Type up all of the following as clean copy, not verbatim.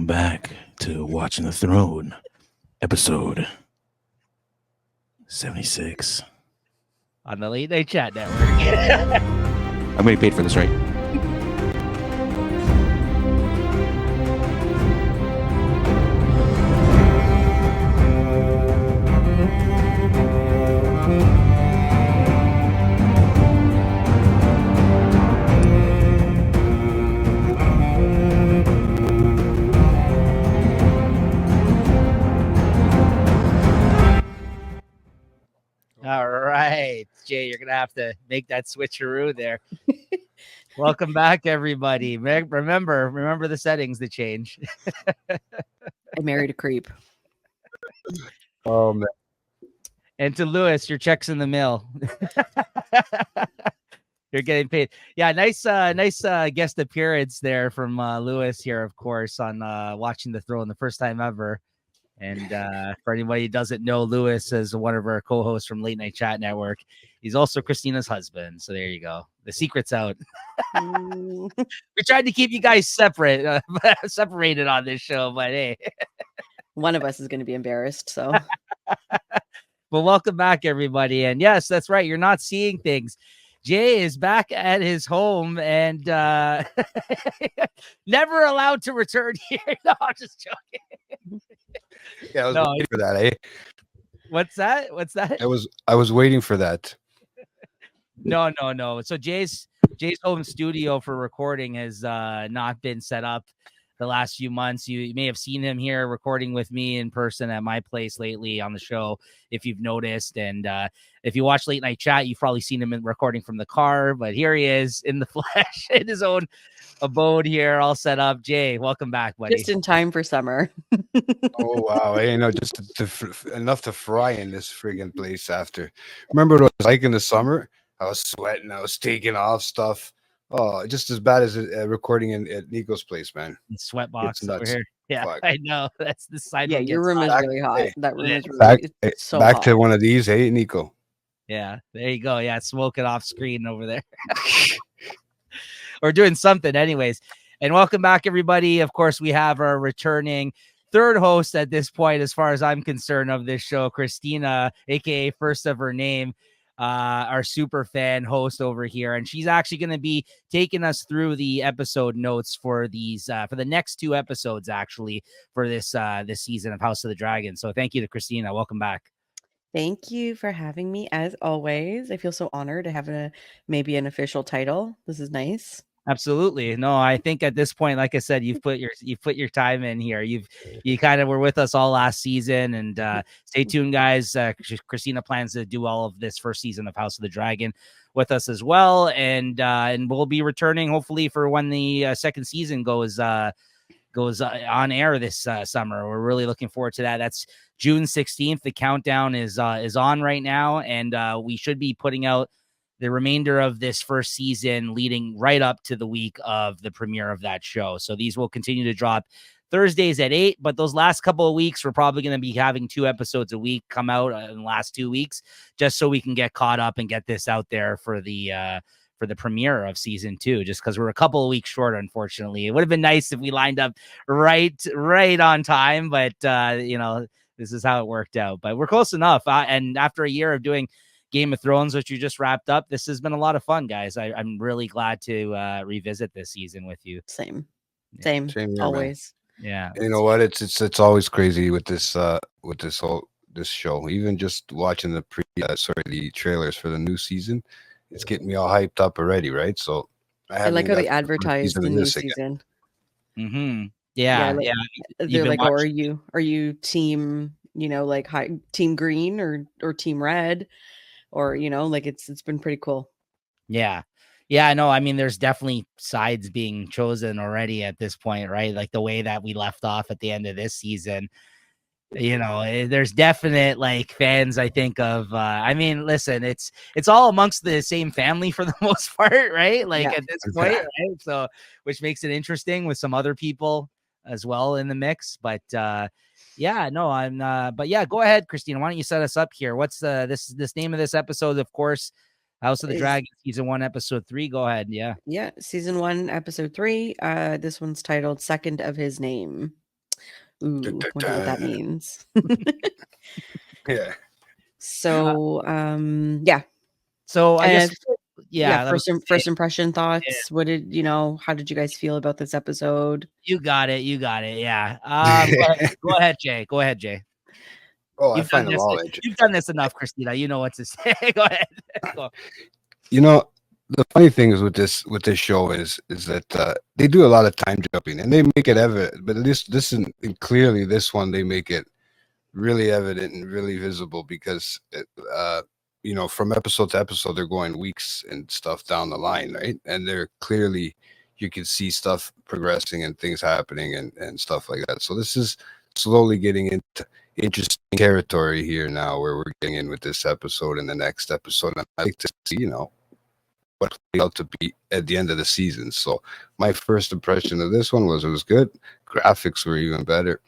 Welcome back to Watching the Throne, episode 76. On the Late Night Chat Network. I'm getting paid for this, right? All right, Jay, you're gonna have to make that switcheroo there. Welcome back, everybody. Remember the settings that change. I married a creep. Oh man, And to Lewis, your check's in the mail. You're getting paid. Yeah, nice guest appearance there from Lewis here, of course, on Watching the Throne, the first time ever. And for anybody who doesn't know, Lewis is one of our co-hosts from Late Night Chat Network. He's also Christina's husband. So there you go. The secret's out. We tried to keep you guys separated on this show, but hey. One of us is going to be embarrassed. So, Well, welcome back, everybody. And yes, that's right. You're not seeing things. Jay is back at his home and never allowed to return here. No, I'm just joking. yeah, I was waiting for that. Eh? What's that? I was waiting for that. No. So Jay's home studio for recording has not been set up the last few months. You may have seen him here recording with me in person at my place lately on the show, if you've noticed. And if you watch Late Night Chat, you've probably seen him recording from the car. But here he is in the flesh, in his own abode here, all set up. Jay, welcome back, buddy. just in time for summer. Oh wow, just enough to fry in this friggin' place after. Remember what it was like in the summer? I was sweating, I was taking off stuff. Oh, just as bad as recording at Nico's place, man. Sweat box It's over nuts. here. Yeah, Fuck. I know. That's the side. Yeah, your room is hot. really hot. Hey, That room is Back, really it's so back hot. to one of these, hey Nico. Yeah, there you go. Yeah, smoking off screen over there. Or doing something, anyways. And welcome back, everybody. Of course, we have our returning third host at this point, as far as I'm concerned, of this show, Christina, aka First of Her Name, our super fan host over here. And she's actually going to be taking us through the episode notes for these for the next two episodes, actually, for this this season of House of the Dragon. So thank you to Christina. Welcome back. Thank you for having me, as always. I feel so honored to have maybe an official title. This is nice. Absolutely. No, I think at this point, like I said, you've put your time in here. You kind of were with us all last season, and stay tuned, guys. Christina plans to do all of this first season of House of the Dragon with us as well, and we'll be returning hopefully for when the second season goes on air this summer. We're really looking forward to that. That's June 16th. The countdown is on right now, and we should be putting out the remainder of this first season leading right up to the week of the premiere of that show. So these will continue to drop Thursdays at 8, but those last couple of weeks, we're probably going to be having 2 episodes a week come out in the last 2 weeks, just so we can get caught up and get this out there for the premiere of season 2, just because we're a couple of weeks short, unfortunately. It would have been nice if we lined up right on time, but this is how it worked out. But we're close enough. And after a year of doing Game of Thrones, which you just wrapped up, this has been a lot of fun, guys. I'm really glad to revisit this season with you. Same Same here, always. man. Yeah, You know what? It's always crazy with this show. Even just watching the trailers for the new season, it's getting me all hyped up already, right? So I like how they advertise the new this again. season. mm-hmm. Yeah. They're like, oh, are you team, like team green or team red, or like it's been pretty cool. Yeah, I know. I mean, there's definitely sides being chosen already at this point, right? Like the way that we left off at the end of this season. There's definite like fans, I think, of I mean, listen, it's all amongst the same family for the most part, right? Like at this point, right? So which makes it interesting with some other people as well in the mix. But but yeah, go ahead, Christina. Why don't you set us up here? What's this name of this episode? Of course, House of the Dragon, season 1, episode 3. Go ahead. Yeah, season 1, episode 3. This one's titled Second of His Name. Ooh, wonder what that Da-da-da. means. Yeah. So, yeah. So I guess, And yeah, that was first impression yeah, thoughts. What did how did you guys feel about this episode? you got it. You got it. Yeah. Go ahead, Jay. Go ahead, Jay. Oh, I You've done find them this. all interesting. You've done this enough, Christina. You know what to say. Go ahead. Go. You know, the funny thing is with this show is that they do a lot of time jumping and they make it evident. But this and clearly this one they make it really evident and really visible because from episode to episode they're going weeks and stuff down the line, right? And they're clearly you can see stuff progressing and things happening and stuff like that. So this is slowly getting into interesting territory here now where we're getting in with this episode and the next episode. And I like to see, what played out to be at the end of the season. So my first impression of this one was it was good. Graphics were even better.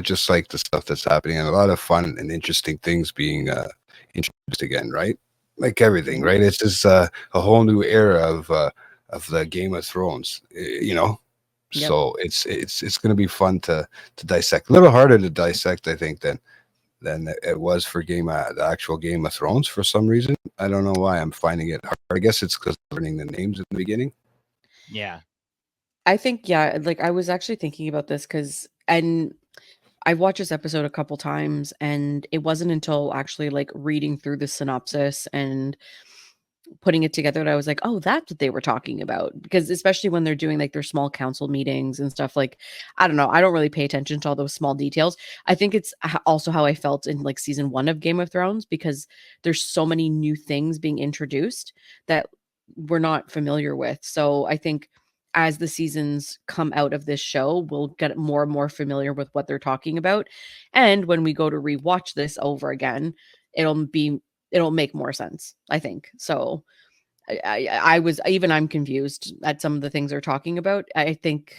Just like the stuff that's happening and a lot of fun and interesting things being introduced again, right? Like everything, right? It's just a whole new era of the Game of Thrones, Yep. So it's going to be fun to dissect. A little harder to dissect, I think, than it was for the actual Game of Thrones for some reason. I don't know why I'm finding it hard. I guess it's because learning the names in the beginning. Yeah. I think, yeah, like I was actually thinking about this and I've watched this episode a couple times, and it wasn't until actually like reading through the synopsis and putting it together that I was like, oh, that's what they were talking about. Because especially when they're doing like their small council meetings and stuff, like, I don't know, I don't really pay attention to all those small details. I think it's also how I felt in like season 1 of Game of Thrones, because there's so many new things being introduced that we're not familiar with. So I think as the seasons come out of this show, we'll get more and more familiar with what they're talking about. And when we go to rewatch this over again, it'll make more sense, I think. So I'm confused at some of the things they're talking about. I think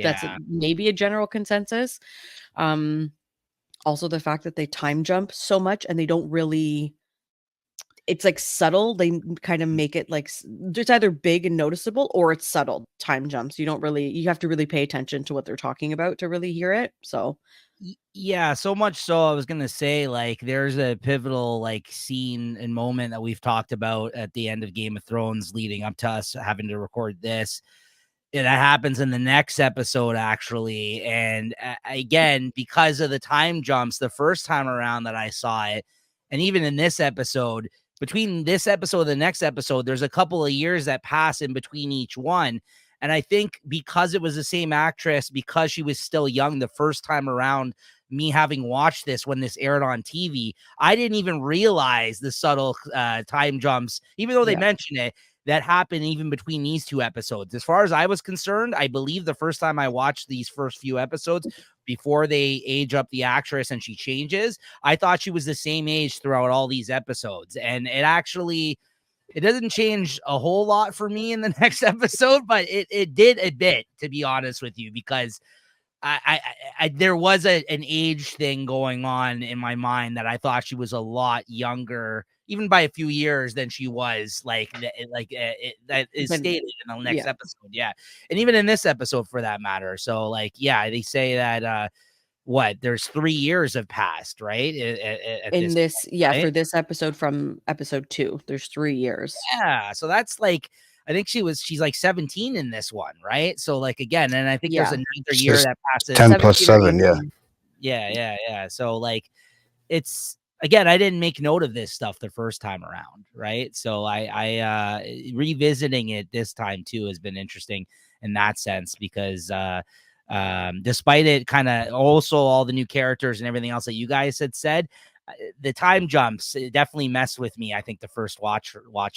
that's Yeah. maybe a general consensus. Also the fact that they time jump so much and they don't really, it's like subtle. They kind of make it like it's either big and noticeable or it's subtle time jumps. You have to really pay attention to what they're talking about to really hear it. So Yeah, so much so I was gonna say, like, there's a pivotal like scene and moment that we've talked about at the end of Game of Thrones leading up to us having to record this. And that happens in the next episode, actually. And again, because of the time jumps, the first time around that I saw it, and even in this episode, between this episode and the next episode, there's a couple of years that pass in between each one. And I think because it was the same actress, because she was still young the first time around, me having watched this when this aired on TV, I didn't even realize the subtle time jumps, even though they mention it, that happened even between these two episodes. As far as I was concerned, I believe the first time I watched these first few episodes before they age up the actress and she changes, I thought she was the same age throughout all these episodes. And it doesn't change a whole lot for me in the next episode, but it did a bit, to be honest with you, because I there was an age thing going on in my mind that I thought she was a lot younger, even by a few years, than she was. That is stated in the next episode, yeah, and even in this episode for that matter. So, like, yeah, they say that there's 3 years have passed, right? In this, right? For this episode from episode 2, there's 3 years. Yeah, so that's like, I think she's like 17 in this one, right? So like again, and I think there's another year that passes. 10 plus 7, Yeah. So like, it's again, I didn't make note of this stuff the first time around, right? So I revisiting it this time too has been interesting in that sense, because despite it kind of also all the new characters and everything else that you guys had said, the time jumps, it definitely messed with me. I think the first watch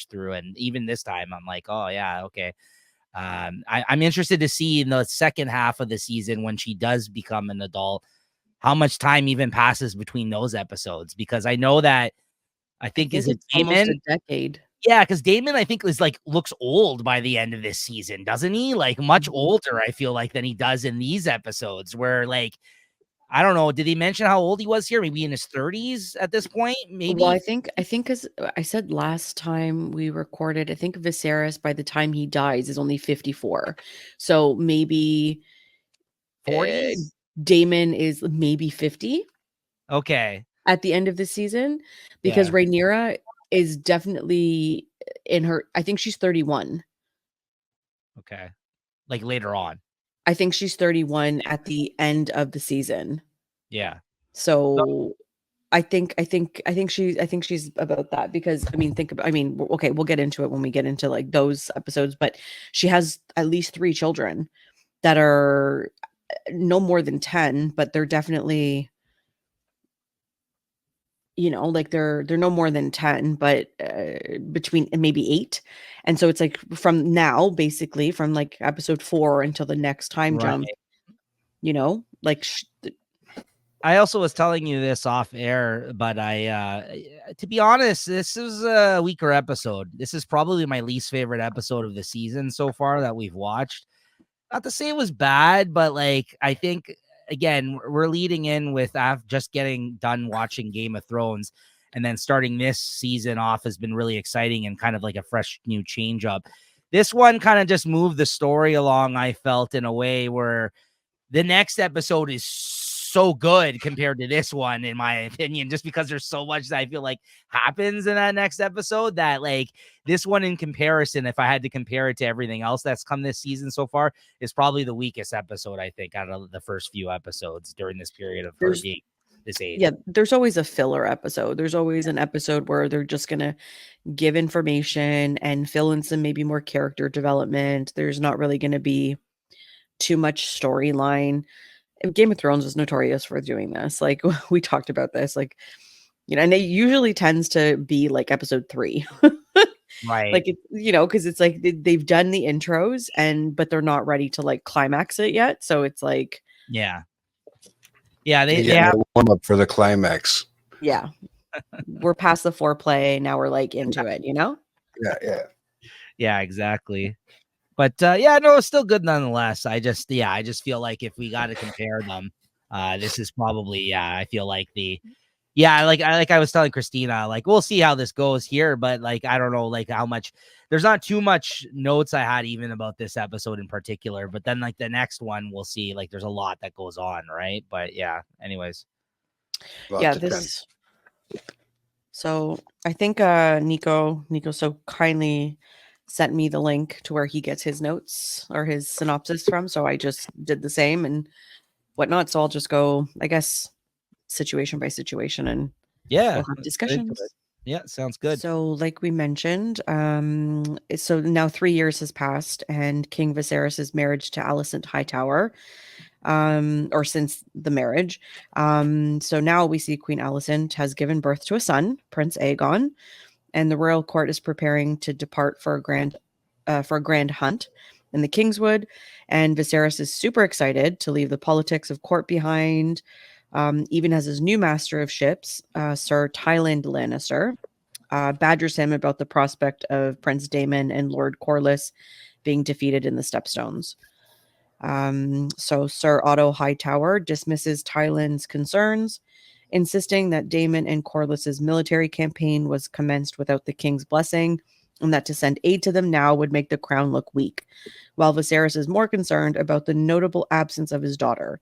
through, and even this time I'm like, oh yeah, okay. I'm interested to see in the second half of the season, when she does become an adult, how much time even passes between those episodes, because I know that I think is it Daemon? Almost a decade. Yeah, because Daemon, I think, is like looks old by the end of this season, doesn't he? Like much older, I feel like, than he does in these episodes, where like, I don't know. Did he mention how old he was here? Maybe in his 30s at this point? Maybe. Well, I think because I said last time we recorded, I think Viserys by the time he dies is only 54. So maybe 40s? Daemon is maybe 50 Okay. at the end of the season, because Yeah. Rhaenyra is definitely in her, I think she's 31. Okay. Like later on. I think she's 31 at the end of the season. Yeah. So I think she's about that, because okay, we'll get into it when we get into like those episodes, but she has at least 3 children that are no more than 10, but they're definitely, like they're no more than 10, but between maybe 8. And so it's like from now, basically from like episode 4 until the next time Right. jump, like I also was telling you this off air, but to be honest, this is a weaker episode. This is probably my least favorite episode of the season so far that we've watched. Not to say it was bad, but like, I think again, we're leading in with just getting done watching Game of Thrones, and then starting this season off has been really exciting and kind of like a fresh new change up. This one kind of just moved the story along, I felt, in a way where the next episode is so good compared to this one, in my opinion, just because there's so much that I feel like happens in that next episode, that like this one in comparison, if I had to compare it to everything else that's come this season so far, is probably the weakest episode, I think, out of the first few episodes during this period of her being this age. yeah, there's always a filler episode. There's always an episode where they're just going to give information and fill in some maybe more character development. There's not really going to be too much storyline. Game of Thrones is notorious for doing this. Like we talked about this, like, and it usually tends to be like episode 3. Right. Like, because it's like they've done the intros but they're not ready to like climax it yet. So it's like, yeah, they Yeah, have warm up for the climax. yeah, we're past the foreplay. Now we're like into it, Yeah. Exactly. But yeah, no, it's still good nonetheless. I just feel like if we got to compare them, this is probably, I feel like like I was telling Christina, like we'll see how this goes here, but like I don't know like how much. There's not too much notes I had even about this episode in particular, but then like the next one we'll see, like there's a lot that goes on, right? But yeah, anyways. So I think Nico so kindly sent me the link to where he gets his notes or his synopsis from. So I just did the same and whatnot. So I'll just go, I guess, situation by situation, and we'll have discussions. Yeah, sounds good. So like we mentioned, so now 3 years has passed and King Viserys' marriage to Alicent Hightower, or since the marriage. So now we see Queen Alicent has given birth to a son, Prince Aegon, and the royal court is preparing to depart for a grand hunt in the Kingswood. And Viserys is super excited to leave the politics of court behind, even as his new master of ships, Sir Tywin Lannister, badgers him about the prospect of Prince Daemon and Lord Corlys being defeated in the Stepstones. So Sir Otto Hightower dismisses Tywin's concerns, insisting that Daemon and Corlys's military campaign was commenced without the king's blessing, and that to send aid to them now would make the crown look weak, while Viserys is more concerned about the notable absence of his daughter.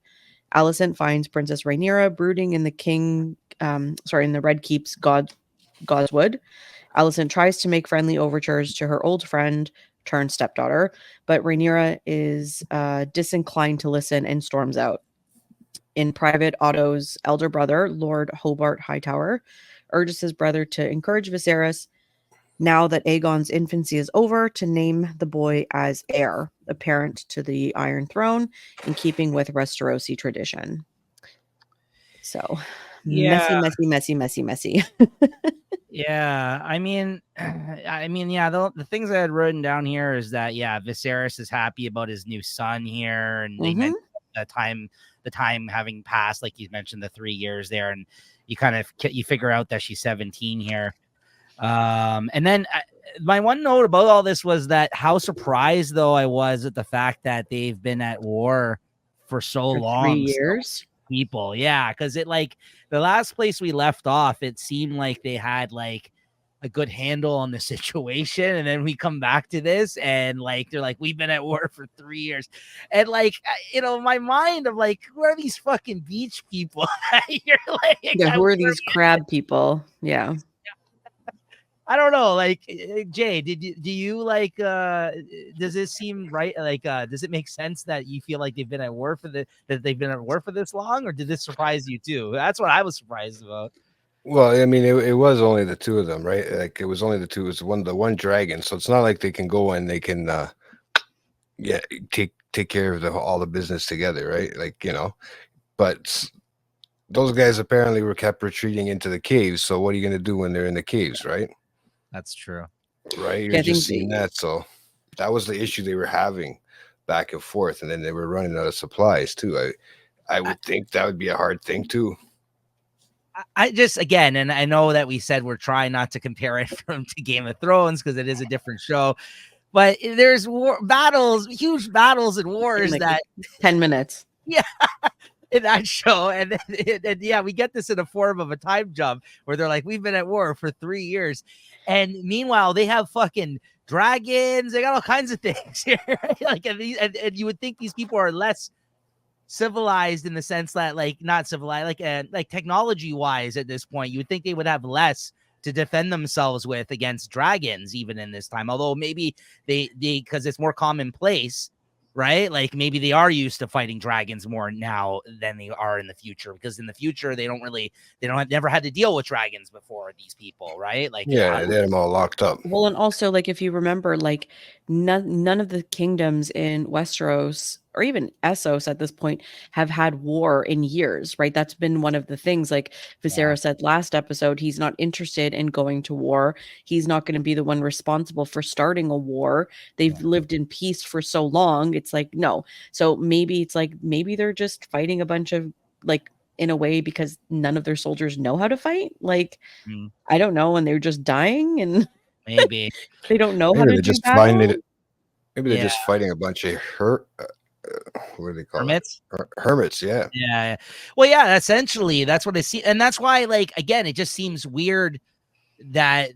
Alicent finds Princess Rhaenyra brooding in the Red Keep's Goswood. Alicent tries to make friendly overtures to her old friend turned stepdaughter, but Rhaenyra is disinclined to listen and storms out. In private, Otto's elder brother, Lord Hobart Hightower, urges his brother to encourage Viserys, now that Aegon's infancy is over, to name the boy as heir apparent to the Iron Throne, in keeping with Westerosi tradition. So, messy. Yeah, I mean, the things I had written down here is that Viserys is happy about his new son here, and they mentioned the time having passed, like you mentioned, the 3 years there, and you figure out that she's 17 here. And then my one note about all this was that how surprised though I was at the fact that they've been at war for so long. 3 years. People, yeah, because it like the last place we left off, it seemed like they had like a good handle on the situation, and then we come back to this, and like they're like, we've been at war for 3 years, and like my mind of like, who are these fucking beach people? You're like, Yeah, who are these crab people? Yeah. I don't know. Like, Jay, do you like? Does this seem right? Like, does it make sense that you feel like they've been at war for this long, or did this surprise you too? That's what I was surprised about. Well, I mean, it was only the two of them, right? Like it was only the two. It was the one dragon. So it's not like they can go and they can, take care of all the business together, right? Like but those guys apparently were kept retreating into the caves. So what are you going to do when they're in the caves, right? That's true. Right? You're Yeah, I just think seeing that. So that was the issue they were having back and forth, and then they were running out of supplies too. I would think that would be a hard thing too. I just, again, and I know that we said we're trying not to compare it to Game of Thrones because it is a different show, but there's huge battles and wars like that 10 minutes. in that show, and yeah, we get this in the form of a time jump where they're like, we've been at war for 3 years, and meanwhile they have fucking dragons, they got all kinds of things here, right? Like, and you would think these people are less civilized in the sense that, like, not civilized, like technology wise at this point, you would think they would have less to defend themselves with against dragons even in this time, although maybe they because it's more commonplace, right? Like maybe they are used to fighting dragons more now than they are in the future, because in the future they never had to deal with dragons before, these people, right? Like, Yeah, they had them all locked up. Well, and also, like, if you remember, like, none of the kingdoms in Westeros or even Essos at this point have had war in years, right? That's been one of the things. Like Viserys said last episode, he's not interested in going to war. He's not going to be the one responsible for starting a war. They've lived in peace for so long. It's like, no. So maybe they're just fighting a bunch of, like, in a way, because none of their soldiers know how to fight. Like, I don't know, and they're just dying, and maybe they don't know how Maybe to they're do just battle. finding it. Maybe they're just fighting a bunch of what do they call hermits. Hermits, yeah. Yeah. Well, yeah, essentially that's what I see. And that's why, like, again, it just seems weird that,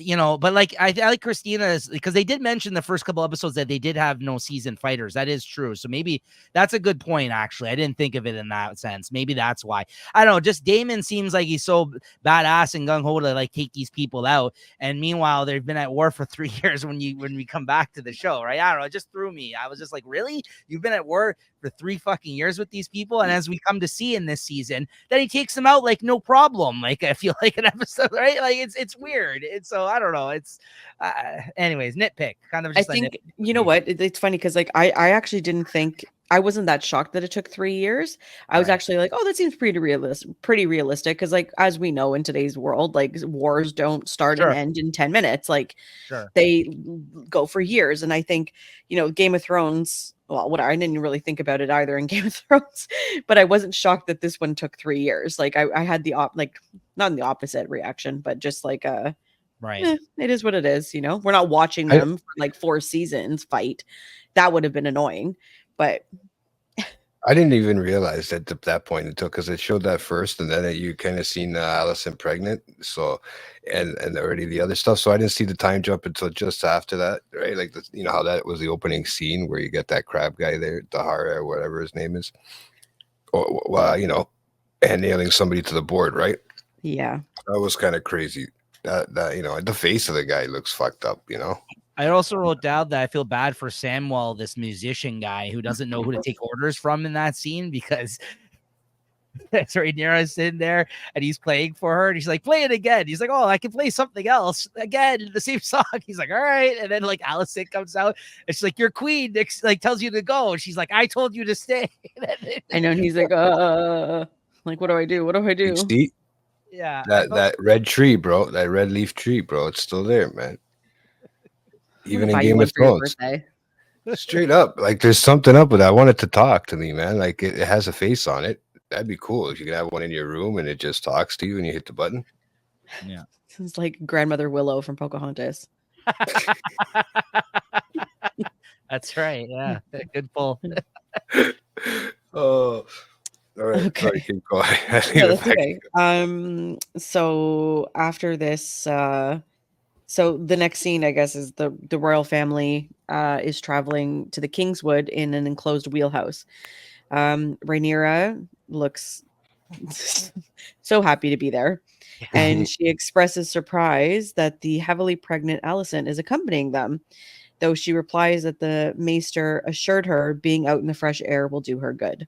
but like I like Christina's, because they did mention the first couple episodes that they did have no seasoned fighters. That is true. So maybe that's a good point, actually. I didn't think of it in that sense. Maybe that's why. I don't know. Just Daemon seems like he's so badass and gung-ho to like take these people out. And meanwhile, they've been at war for 3 years when we come back to the show, right? I don't know. It just threw me. I was just like, really? You've been at war for 3 fucking years with these people? And as we come to see in this season, that he takes them out like no problem. Like, I feel like an episode, right? Like it's weird. So I don't know. It's anyways, nitpick. Kind of just I think, you know what? It's funny because, like, I actually didn't think, I wasn't that shocked that it took 3 years. I was actually like, oh, that seems pretty realistic. Because, like, as we know in today's world, like, wars don't start and end in 10 minutes. Like, they go for years. And I think, Game of Thrones, well, I didn't really think about it either in Game of Thrones, but I wasn't shocked that this one took 3 years. Like, I had not the opposite reaction, but just like right. It is what it is, We're not watching them for like 4 seasons fight. That would have been annoying, but I didn't even realize that at that point it took, because it showed that first, and then you kind of seen Allison pregnant, so and already the other stuff. So I didn't see the time jump until just after that, right? Like how that was the opening scene where you get that crab guy there, Dahara or whatever his name is, and nailing somebody to the board, right? Yeah, that was kind of crazy. That the face of the guy looks fucked up, I also wrote down that I feel bad for Samuel, this musician guy who doesn't know who to take orders from in that scene, because Rhaenyra's sitting there and he's playing for her and he's like, play it again. He's like, oh, I can play something else again, the same song. He's like, all right. And then like Allison comes out and she's like, your queen like tells you to go. And she's like, I told you to stay. I know. And he's like, like, what do I do? What do I do? See? Yeah. That red tree, bro. That red leaf tree, bro. It's still there, man. Even in Game of Thrones. Straight up. Like, there's something up with that. I want it to talk to me, man. Like, it has a face on it. That'd be cool if you could have one in your room and it just talks to you and you hit the button. Yeah. It's like Grandmother Willow from Pocahontas. That's right. Yeah. Good pull. Oh, all right. Okay. Sorry, keep going. I need No, to that's back- okay. So after this, so the next scene, I guess, is the royal family is traveling to the Kingswood in an enclosed wheelhouse. Rhaenyra looks so happy to be there, and she expresses surprise that the heavily pregnant Alicent is accompanying them, though she replies that the maester assured her being out in the fresh air will do her good.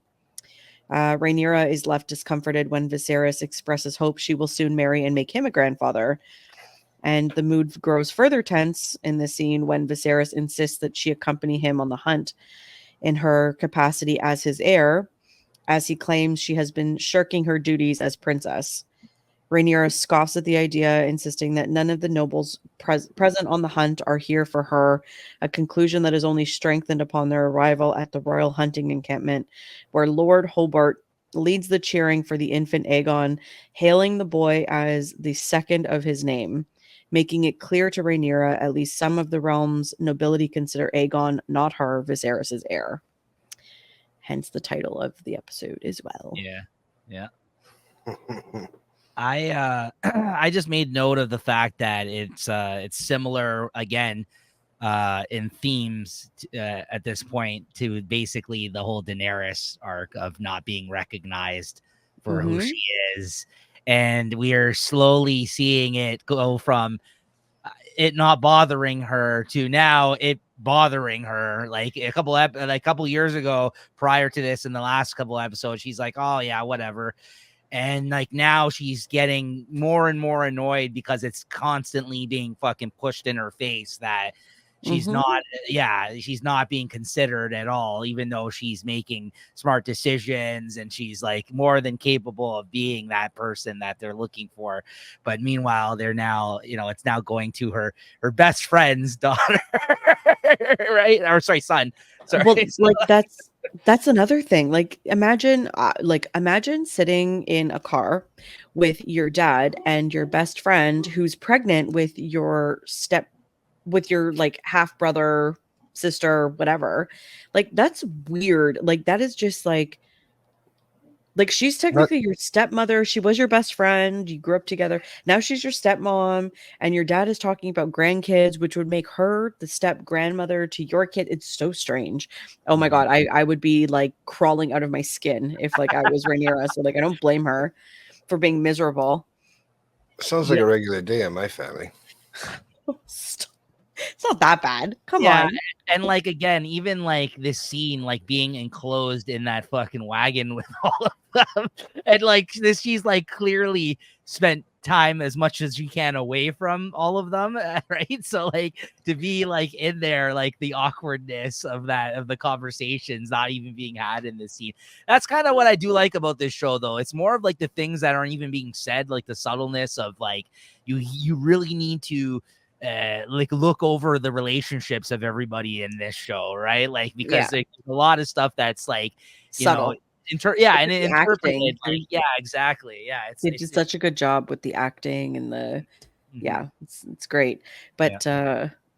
Rhaenyra is left discomforted when Viserys expresses hope she will soon marry and make him a grandfather. And the mood grows further tense in the scene when Viserys insists that she accompany him on the hunt in her capacity as his heir, as he claims she has been shirking her duties as princess. Rhaenyra scoffs at the idea, insisting that none of the nobles present on the hunt are here for her, a conclusion that is only strengthened upon their arrival at the royal hunting encampment, where Lord Hobart leads the cheering for the infant Aegon, hailing the boy as the second of his name, making it clear to Rhaenyra at least some of the realm's nobility consider Aegon, not her, Viserys' heir. Hence the title of the episode as well. Yeah. I just made note of the fact that it's similar again in themes at this point to basically the whole Daenerys arc of not being recognized for who she is, and we are slowly seeing it go from it not bothering her to now it bothering her. Like a couple years ago, prior to this, in the last couple episodes, she's like, "Oh yeah, whatever." And like now she's getting more and more annoyed because it's constantly being fucking pushed in her face that she's she's not being considered at all, even though she's making smart decisions and she's like more than capable of being that person that they're looking for. But meanwhile, they're now, it's now going to her best friend's daughter, right? Or sorry, son. Sorry. Well, like that's another thing. Like imagine sitting in a car with your dad and your best friend who's pregnant with your like half brother, sister, whatever. Like that's weird. Like that is just like she's technically your stepmother. She was your best friend. You grew up together. Now she's your stepmom, and your dad is talking about grandkids, which would make her the step grandmother to your kid. It's so strange. Oh my God. I would be like crawling out of my skin if like I was Rhaenyra. So like I don't blame her for being miserable. Sounds like a regular day in my family. It's not that bad. Come on. And like again, even like this scene, like being enclosed in that fucking wagon with all of them, and like this, she's like clearly spent time as much as she can away from all of them, right? So like to be like in there, like the awkwardness of the conversations not even being had in this scene. That's kind of what I do like about this show, though. It's more of like the things that aren't even being said, like the subtleness of like you really need to like look over the relationships of everybody in this show, right? Like because there's a lot of stuff that's like subtle. And interpreted. Yeah, exactly. Yeah, it's just such a good job with the acting and the it's great. But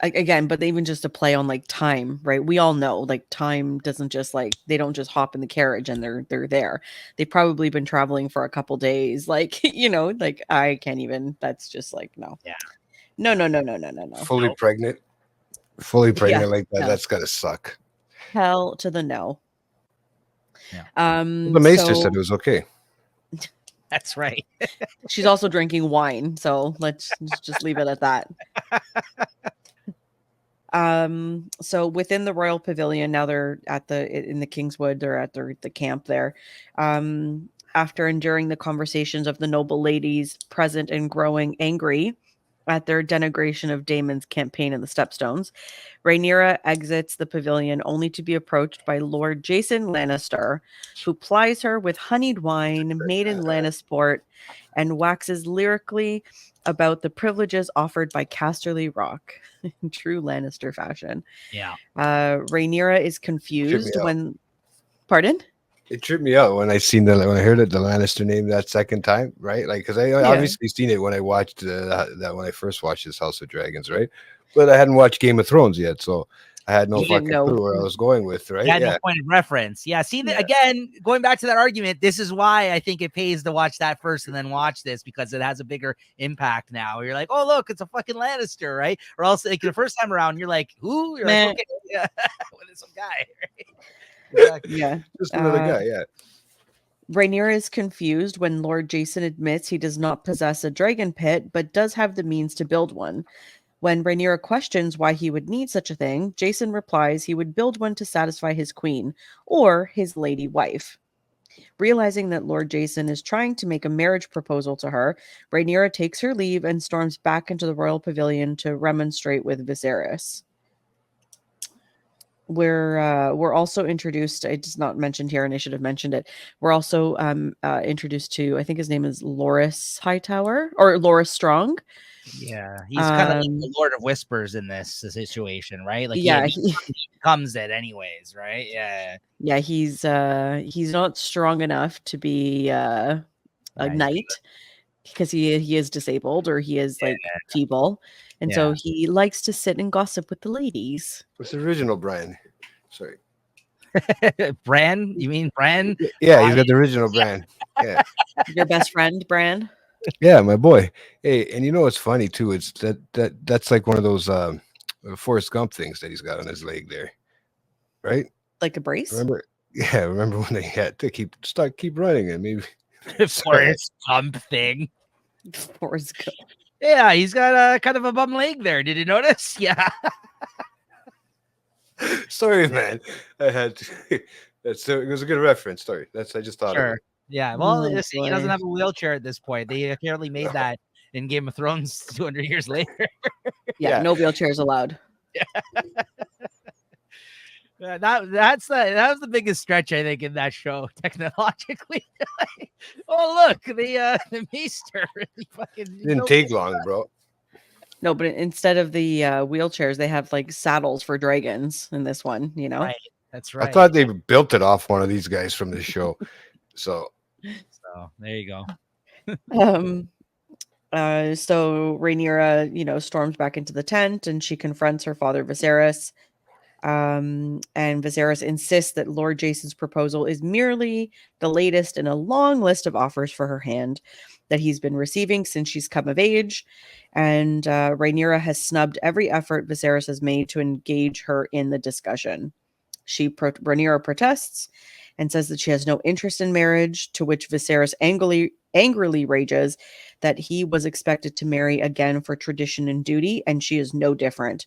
again, but even just to play on like time, right? We all know like time doesn't just like they don't just hop in the carriage and they're there. They've probably been traveling for a couple days, like like I can't even. That's just like no. Yeah. No. Fully pregnant like that. No. That's gotta suck. Hell to the no. Yeah. The maester said it was okay. That's right. She's also drinking wine, so let's just leave it at that. So within the royal pavilion, now they're in the Kingswood, they're at the camp there. After enduring the conversations of the noble ladies present and growing angry at their denigration of Daemon's campaign in the Stepstones, Rhaenyra exits the pavilion only to be approached by Lord Jason Lannister, who plies her with honeyed wine made in Lannisport and waxes lyrically about the privileges offered by Casterly Rock in true Lannister fashion. Yeah. Rhaenyra is confused when... Pardon? It tripped me out when I heard the Lannister name that second time, right? Like, because I obviously seen it when I watched when I first watched this House of Dragons, right? But I hadn't watched Game of Thrones yet, so I had no You didn't fucking know. clue where I was going with, right? You had Yeah. no point of reference. Yeah. See, Yeah. again, going back to that argument, this is why I think it pays to watch that first and then watch this, because it has a bigger impact now. You're like, oh, look, it's a fucking Lannister, right? Or else, like, the first time around, you're like, who? You're Meh. like, okay, yeah, well, it's some guy, right? Exactly. Yeah. Just another guy, yeah. Rhaenyra is confused when Lord Jason admits he does not possess a dragon pit, but does have the means to build one. When Rhaenyra questions why he would need such a thing, Jason replies he would build one to satisfy his queen or his lady wife. Realizing that Lord Jason is trying to make a marriage proposal to her, Rhaenyra takes her leave and storms back into the royal pavilion to remonstrate with Viserys. We're also introduced. It's not mentioned here, and I should have mentioned it. We're also introduced to, I think his name is Loras Hightower or Loras Strong. Yeah, he's kind of like Um, the Lord of Whispers in this situation, right? Like, yeah, he becomes it anyways, right? Yeah, yeah, he's not strong enough to be a Yeah, knight because he is disabled or he is like feeble, and so Yeah. he likes to sit and gossip with the ladies. What's the original Brian? Sorry. Bran, you mean Bran? Yeah, he's got the original brand. Yeah. Your best friend, Bran, Yeah, my boy. Hey, and you know what's funny too? It's that's like one of those Forrest Gump things that he's got on his leg there. Right? like a brace. Remember? Yeah, remember when they had to keep running and maybe Forrest Gump thing. Forrest Gump. Yeah, he's got a kind of a bum leg there. Did you notice? Yeah. sorry, man. I had to, it was a good reference. Sorry. I just thought of Sure. it. Yeah. Well, Oh, you see, he doesn't boy. have a wheelchair at this point. They apparently made that in Game of Thrones 200 years later. Yeah, Yeah. no wheelchairs allowed. That was the biggest stretch, I think, in that show technologically. Oh, look, the Maester really fucking Didn't take long, bro. No, but instead of the wheelchairs, they have like saddles for dragons in this one, you know? Right. That's right. I thought they built it off one of these guys from the show. So So there you go. So Rhaenyra, storms back into the tent and she confronts her father Viserys. And Viserys insists that Lord Jason's proposal is merely the latest in a long list of offers for her hand that he's been receiving since she's come of age. And Rhaenyra has snubbed every effort Viserys has made to engage her in the discussion. Rhaenyra protests and says that she has no interest in marriage, to which Viserys angrily rages that he was expected to marry again for tradition and duty, and she is no different.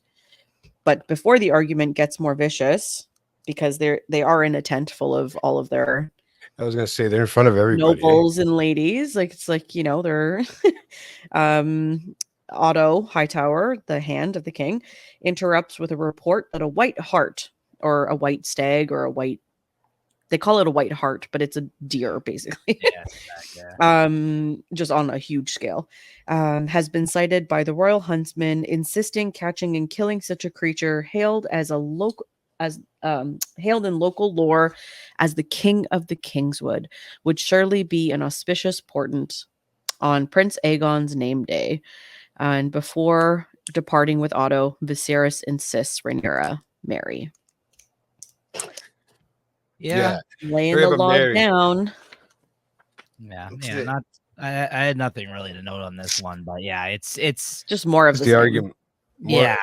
But before the argument gets more vicious, because they are in a tent full of all of their I was gonna say they're in front of everybody. nobles and ladies, like it's like they're Otto Hightower, the hand of the king, interrupts with a report that a white hart or a white stag or they call it a white hart, but it's a deer basically. Yeah. Just on a huge scale, has been cited by the royal huntsman, insisting catching and killing such a creature hailed in local lore as the king of the Kingswood would surely be an auspicious portent on Prince Aegon's name day. And before departing with Otto, Viserys insists Rhaenyra marry. Yeah. Laying Hurry the up and log marry. Yeah. That's Yeah. it. I had nothing really to note on this one, but yeah, it's Just more of It's the the same. argument. Yeah.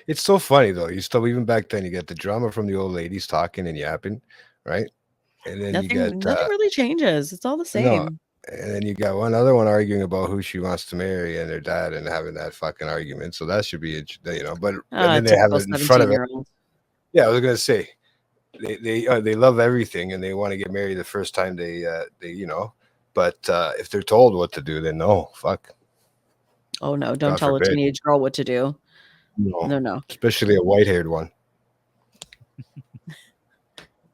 It's so funny though. You still even back then you get the drama from the old ladies talking and yapping, right? And then Nothing you got really changes. It's all the same. and then you got one other one arguing about who she wants to marry and their dad and having that fucking argument. So that should be but and then they have Typical it in front of it. 17-year-old. Yeah, I was gonna say they love everything and they want to get married the first time they but if they're told what to do, then no, fuck. Oh no, don't God tell forbid. a teenage girl what to do. No. Especially a white-haired one.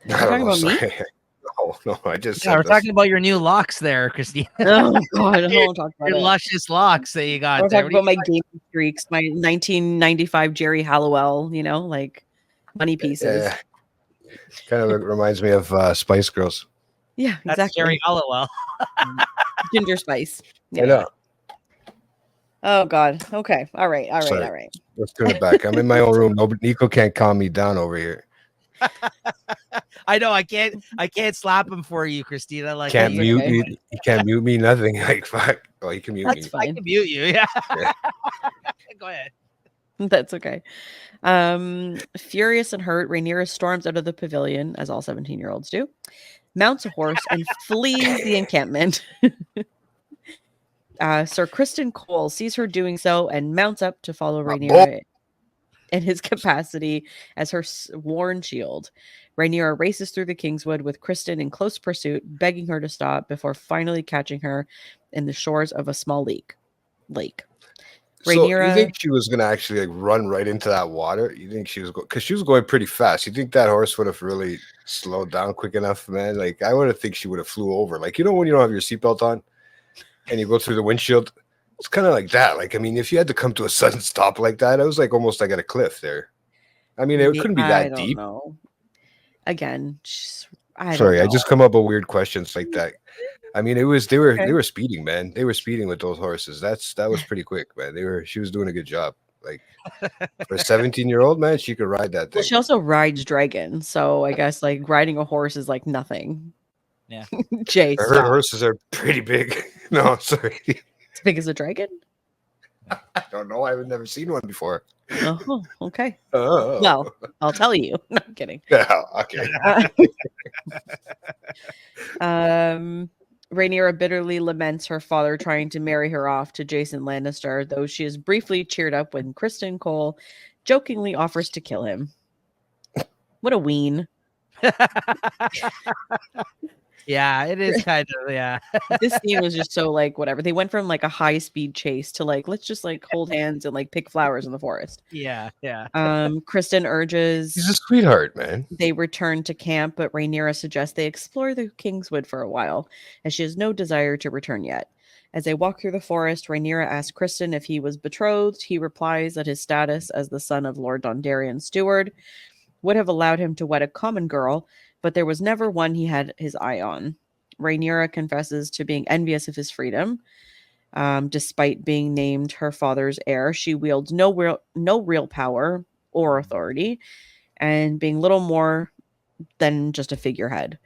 You're talking about me? No, I just Yeah, said we're this. talking about your new locks there, Christina. Oh god, I don't want to talk about Your it. luscious locks that you got We're there. talking about my gaming streaks, my 1995 Jerry Halliwell, like money pieces. Yeah, kind of reminds me of Spice Girls. Yeah, That's exactly. Jerry Halliwell. Ginger spice. I know. Oh God. Okay. All right. All right. Sorry. All right. Let's turn it back. I'm in my own room. Nobody, Nico can't calm me down over here. I know I can't slap him for you, Christina. Like Can't That's mute okay. me. He can't mute me. Nothing. Like fuck. Oh, he can mute That's me. I fine. can mute you. Yeah. Yeah. Go ahead. That's okay. Furious and hurt, Rhaenyra storms out of the pavilion, as all 17-year-olds do, mounts a horse, and flees the encampment. Sir Kristen Cole sees her doing so and mounts up to follow boy. Rhaenyra in his capacity as her sworn shield. Rhaenyra races through the Kingswood with Kristen in close pursuit, begging her to stop before finally catching her in the shores of a small lake. So you Rhaenyra, think she was gonna actually like run right into that water? You think she was because she was going pretty fast? You think that horse would have really slowed down quick enough, man? Like I would have think she would have flew over. Like when you don't have your seatbelt on and you go through the windshield, it's kind of like that. Like I mean, if you had to come to a sudden stop like that, it was like almost like at a cliff there. I mean, it couldn't be I that don't deep. know. Again, I Sorry, don't I know. just come up with weird questions like that. I mean, they were Okay. speeding, man. They were speeding with those horses. That was pretty quick, man. She was doing a good job. Like for a 17-year-old, man, she could ride that Well, thing. she also rides dragon, so I guess like riding a horse is like nothing. Yeah. Jay, I heard stop. horses are pretty big. No, sorry. As big as a dragon? I don't know. I've never seen one before. Oh, okay. Oh. Well, I'll tell you. No, I'm kidding. Yeah, okay. Rhaenyra bitterly laments her father trying to marry her off to Jason Lannister, though she is briefly cheered up when Kristen Cole jokingly offers to kill him. What a ween. Yeah, it is kind of, yeah. This scene was just so like whatever. They went from like a high speed chase to like let's just like hold hands and like pick flowers in the forest. Yeah, yeah. Kristen urges He's a sweetheart, man. they return to camp, but Rhaenyra suggests they explore the Kingswood for a while, as she has no desire to return yet. As they walk through the forest, Rhaenyra asks Kristen if he was betrothed. He replies that his status as the son of Lord Dondarrion's steward would have allowed him to wed a common girl, but there was never one he had his eye on. Rhaenyra confesses to being envious of his freedom. Despite being named her father's heir, she wields no real power or authority, and being little more than just a figurehead.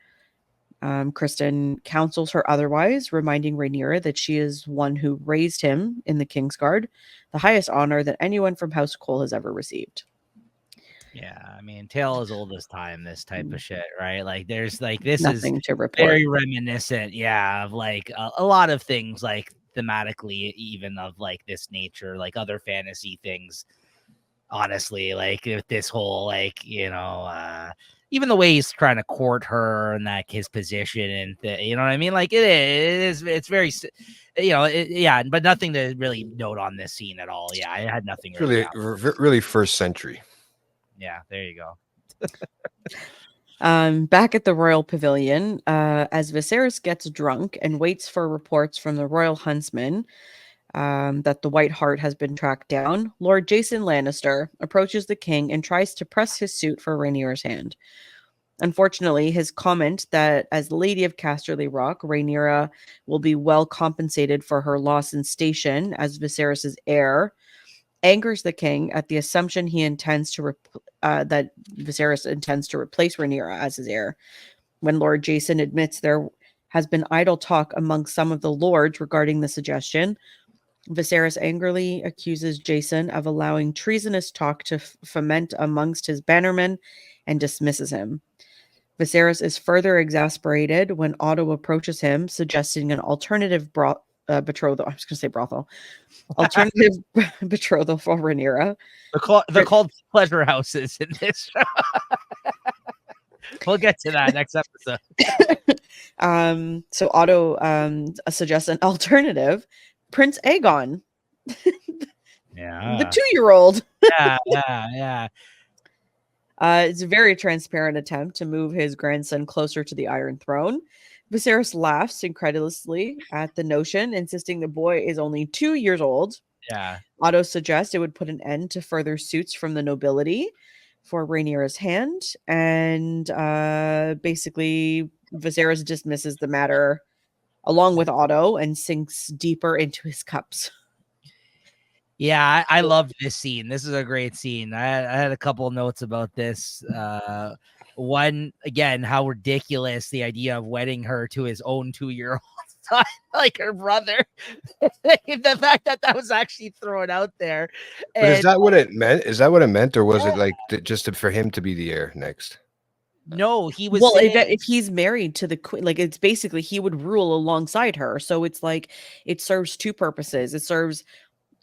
Kristen counsels her otherwise, reminding Rhaenyra that she is one who raised him in the Kingsguard, the highest honor that anyone from House Cole has ever received. Yeah, I mean, tale as old as time, this type of shit, right? Like, there's like, this Nothing is to report. very reminiscent, yeah, of like a lot of things, like thematically, even of like this nature, like other fantasy things. Honestly, like with this whole, like, even the way he's trying to court her and like his position and you know what I mean? Like it's very, yeah, but nothing to really note on this scene at all. Yeah, I had nothing It's really. really first century. Yeah, there you go. Back at the royal pavilion, as Viserys gets drunk and waits for reports from the royal huntsman that the White Hart has been tracked down, Lord Jason Lannister approaches the king and tries to press his suit for Rhaenyra's hand. Unfortunately, his comment that as Lady of Casterly Rock, Rhaenyra will be well compensated for her loss in station as Viserys' heir angers the king at the assumption he intends to that Viserys intends to replace Rhaenyra as his heir. When Lord Jason admits there has been idle talk among some of the lords regarding the suggestion, Viserys angrily accuses Jason of allowing treasonous talk to foment amongst his bannermen and dismisses him. Viserys is further exasperated when Otto approaches him, suggesting an alternative betrothal. I was going to say brothel. Alternative betrothal for Rhaenyra. They're called pleasure houses in this show. We'll get to that next episode. So Otto suggests an alternative. Prince Aegon. Yeah. The 2-year-old. Yeah. It's a very transparent attempt to move his grandson closer to the Iron Throne. Viserys laughs incredulously at the notion, insisting the boy is only 2 years old. Yeah. Otto suggests it would put an end to further suits from the nobility for Rhaenyra's hand, and basically Viserys dismisses the matter along with Otto and sinks deeper into his cups. Yeah, I love this scene. This is a great scene. I had a couple notes about this. One, again, how ridiculous the idea of wedding her to his own 2-year-old son, like her brother. The fact that that was actually thrown out there. But is And that what it meant? Is that what it meant, or was it like just for him to be the heir next? no, he was Well, saying, if he's married to the queen, like it's basically he would rule alongside her. So it's like it serves two purposes. It serves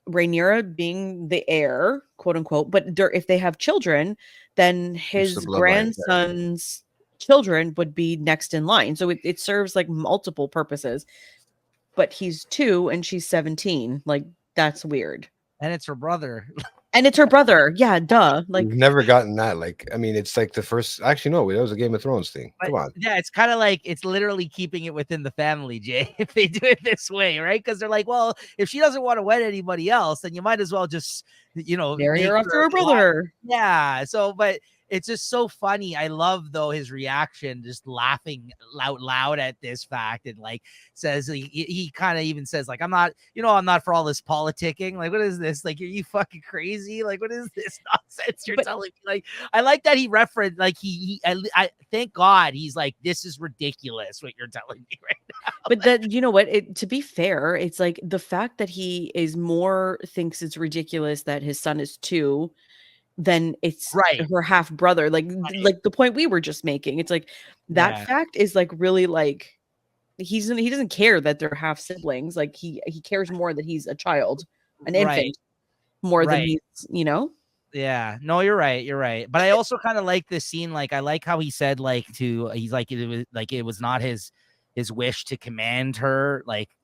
Rhaenyra being the heir, quote unquote. But if they have children, then Keeps the his bloodline. grandson's children would be next in line. So it serves like multiple purposes. But he's 2 and she's 17. Like that's weird. and it's her brother. And it's her brother. Yeah, duh. Like We've never gotten that. Like, I mean, it's like the first. Actually, no, that was a Game of Thrones thing. But Come on. yeah, it's kind of like it's literally keeping it within the family, Jay, if they do it this way, right? Because they're like, well, if she doesn't want to wed anybody else, then you might as well just, marry make her after her her brother. Yeah. So, but it's just so funny. I love though his reaction, just laughing out loud at this fact, and like says he kind of even says like, I'm not for all this politicking. Like, what is this? Like, are you fucking crazy? Like, what is this nonsense you're telling me? Like, I like that he referenced like I thank God he's like, this is ridiculous what you're telling me right now. But then you know what? To be fair, it's like the fact that he is thinks it's ridiculous that his son is 2 than it's Right. her half brother. Like the point we were just making. It's like that fact is like really like he doesn't care that they're half siblings. Like he cares more that he's a child, an infant, more than he's, Yeah, no, you're right. You're right. But I also kind of like this scene. Like, I like how he said, like, he's like, it was not his wish to command her.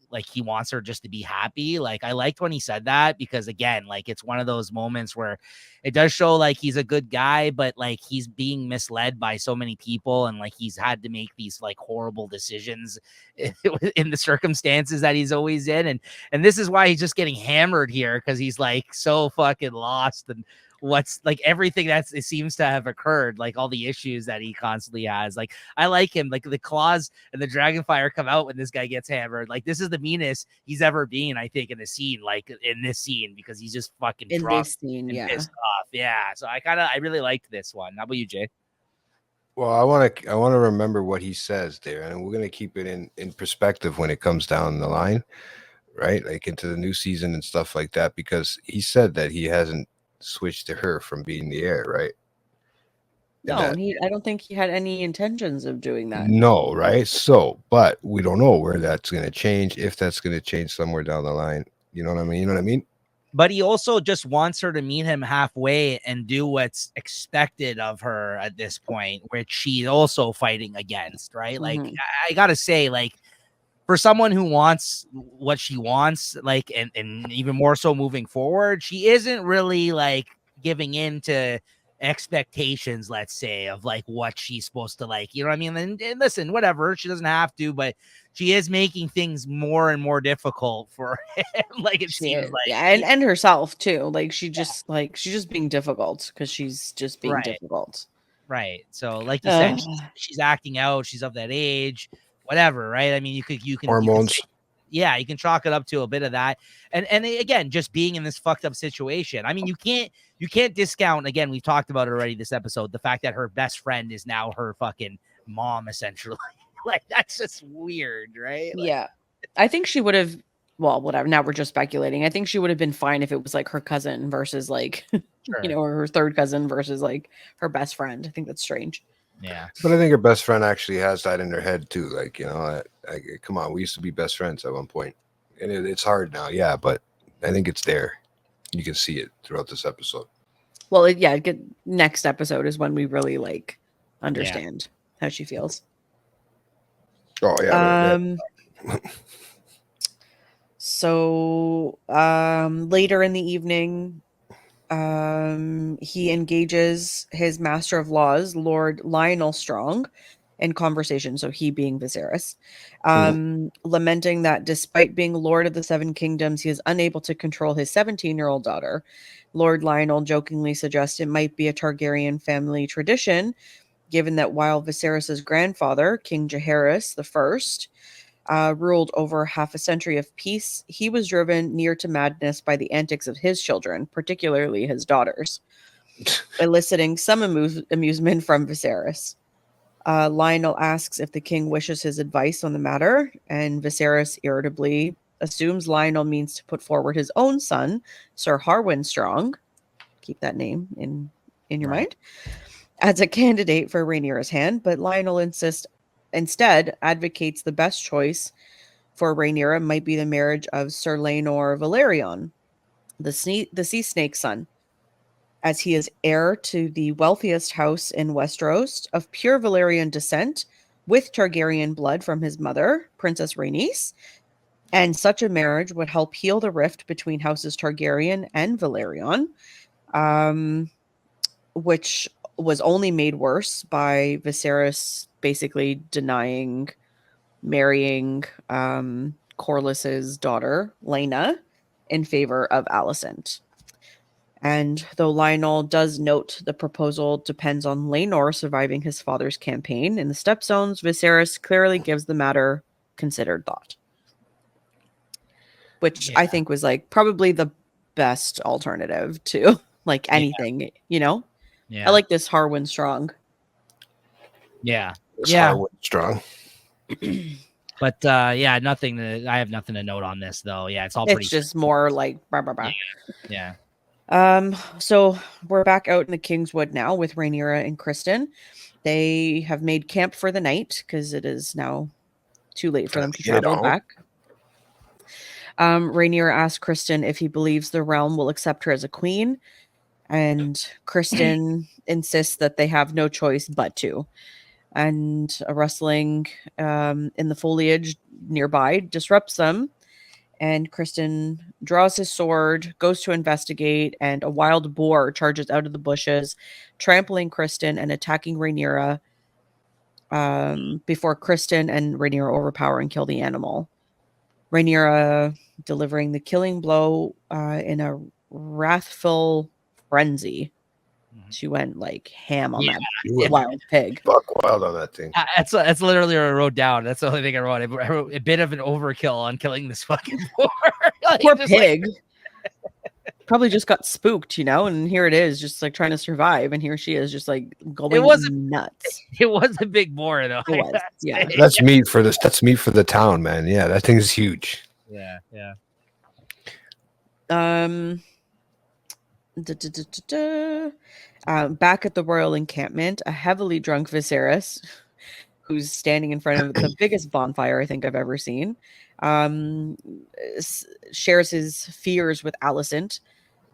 Like he wants her just to be happy. Like, I liked when he said that because again, like, it's one of those moments where it does show like he's a good guy, but like he's being misled by so many people, and like he's had to make these like horrible decisions in the circumstances that he's always in, and this is why he's just getting hammered here because he's like so fucking lost and what's like everything it seems to have occurred, like all the issues that he constantly has. Like, I like him. Like, the claws and the dragonfire come out when this guy gets hammered. Like, this is the meanest he's ever been, I think, in the scene, like in this scene, because he's just fucking in drunk this scene, and yeah. pissed off. Yeah. So I really liked this one. How about you, Jay? Well, I want to remember what he says there, and we're going to keep it in perspective when it comes down the line, right? Like into the new season and stuff like that, because he said that he hasn't switched to her from being the heir, right? No, I don't think he had any intentions of doing that. No, right? So, but we don't know where that's going to change, if that's going to change somewhere down the line. You know what I mean? But he also just wants her to meet him halfway and do what's expected of her at this point, which she's also fighting against, right? Like, I gotta say, like, for someone who wants what she wants, like, and even more so moving forward, she isn't really like giving in to expectations, let's say, of like what she's supposed to like, you know what I mean? And listen, whatever, she doesn't have to, but she is making things more and more difficult for him. Like, it seems like, yeah, and herself too. Like she's just being difficult because she's just being difficult. Right. So, like you said, she's acting out. She's of that age, whatever. Right. I mean, you can hormones. You can chalk it up to a bit of that. And again, just being in this fucked up situation. I mean, you can't discount, again, we've talked about it already this episode, the fact that her best friend is now her fucking mom, essentially. Like, that's just weird, right? Like, yeah. I think she would have, well, whatever. Now we're just speculating. I think she would have been fine if it was like her cousin versus like, or her third cousin versus like her best friend. I think that's strange. Yeah. But I think her best friend actually has that in her head too. Like, come on, we used to be best friends at one point. And it's hard now. Yeah. But I think it's there. You can see it throughout this episode. Well, next episode is when we really like understand how she feels. Oh, yeah. So later in the evening, he engages his master of laws, Lord Lionel Strong, in conversation. So he being Viserys, lamenting that despite being Lord of the Seven Kingdoms, he is unable to control his 17-year-old daughter. Lord Lionel jokingly suggests it might be a Targaryen family tradition, given that while Viserys' grandfather, King Jaehaerys ruled over half a century of peace, he was driven near to madness by the antics of his children, particularly his daughters, eliciting some amusement from Viserys. Lionel asks if the king wishes his advice on the matter, and Viserys irritably assumes Lionel means to put forward his own son, Sir Harwin Strong. Keep that name in your mind. As a candidate for Rhaenyra's hand, but Lionel instead advocates the best choice for Rhaenyra might be the marriage of Sir Laenor Velaryon, the sea snake's son, as he is heir to the wealthiest house in Westeros of pure Valyrian descent with Targaryen blood from his mother, Princess Rhaenys, and such a marriage would help heal the rift between houses Targaryen and Velaryon, which was only made worse by Viserys basically denying marrying Corlys's daughter, Laena, in favor of Alicent. And though Lionel does note the proposal depends on Laenor surviving his father's campaign in the Stepstones, Viserys clearly gives the matter considered thought. Which I think was like probably the best alternative to like anything, you know? Yeah. I like this Harwin Strong. Yeah. Strong. But I have nothing to note on this though. Yeah, it's all pretty. It's just more like blah, blah, blah. Yeah. So we're back out in the Kingswood now with Rhaenyra and Kristen. They have made camp for the night because it is now too late for them to travel back. Rhaenyra asks Kristen if he believes the realm will accept her as a queen, and Kristen insists that they have no choice but to. And a rustling in the foliage nearby disrupts them, and Kristen draws his sword, goes to investigate, and a wild boar charges out of the bushes, trampling Kristen and attacking Rhaenyra before Kristen and Rhaenyra overpower and kill the animal. Rhaenyra delivering the killing blow in a wrathful frenzy. She went like ham on that wild pig. Fuck wild on that thing. That's literally what I wrote down. That's the only thing I wrote. I wrote a bit of an overkill on killing this fucking boar. Like, poor pig. Probably just got spooked, you know, and here it is, just like trying to survive, and here she is, just like going nuts. It was a big boar, though. It was, yeah. That's meat for this. That's meat for the town, man. Yeah, that thing's huge. Yeah. Back at the royal encampment, a heavily drunk Viserys, who's standing in front of the biggest bonfire I think I've ever seen, shares his fears with Alicent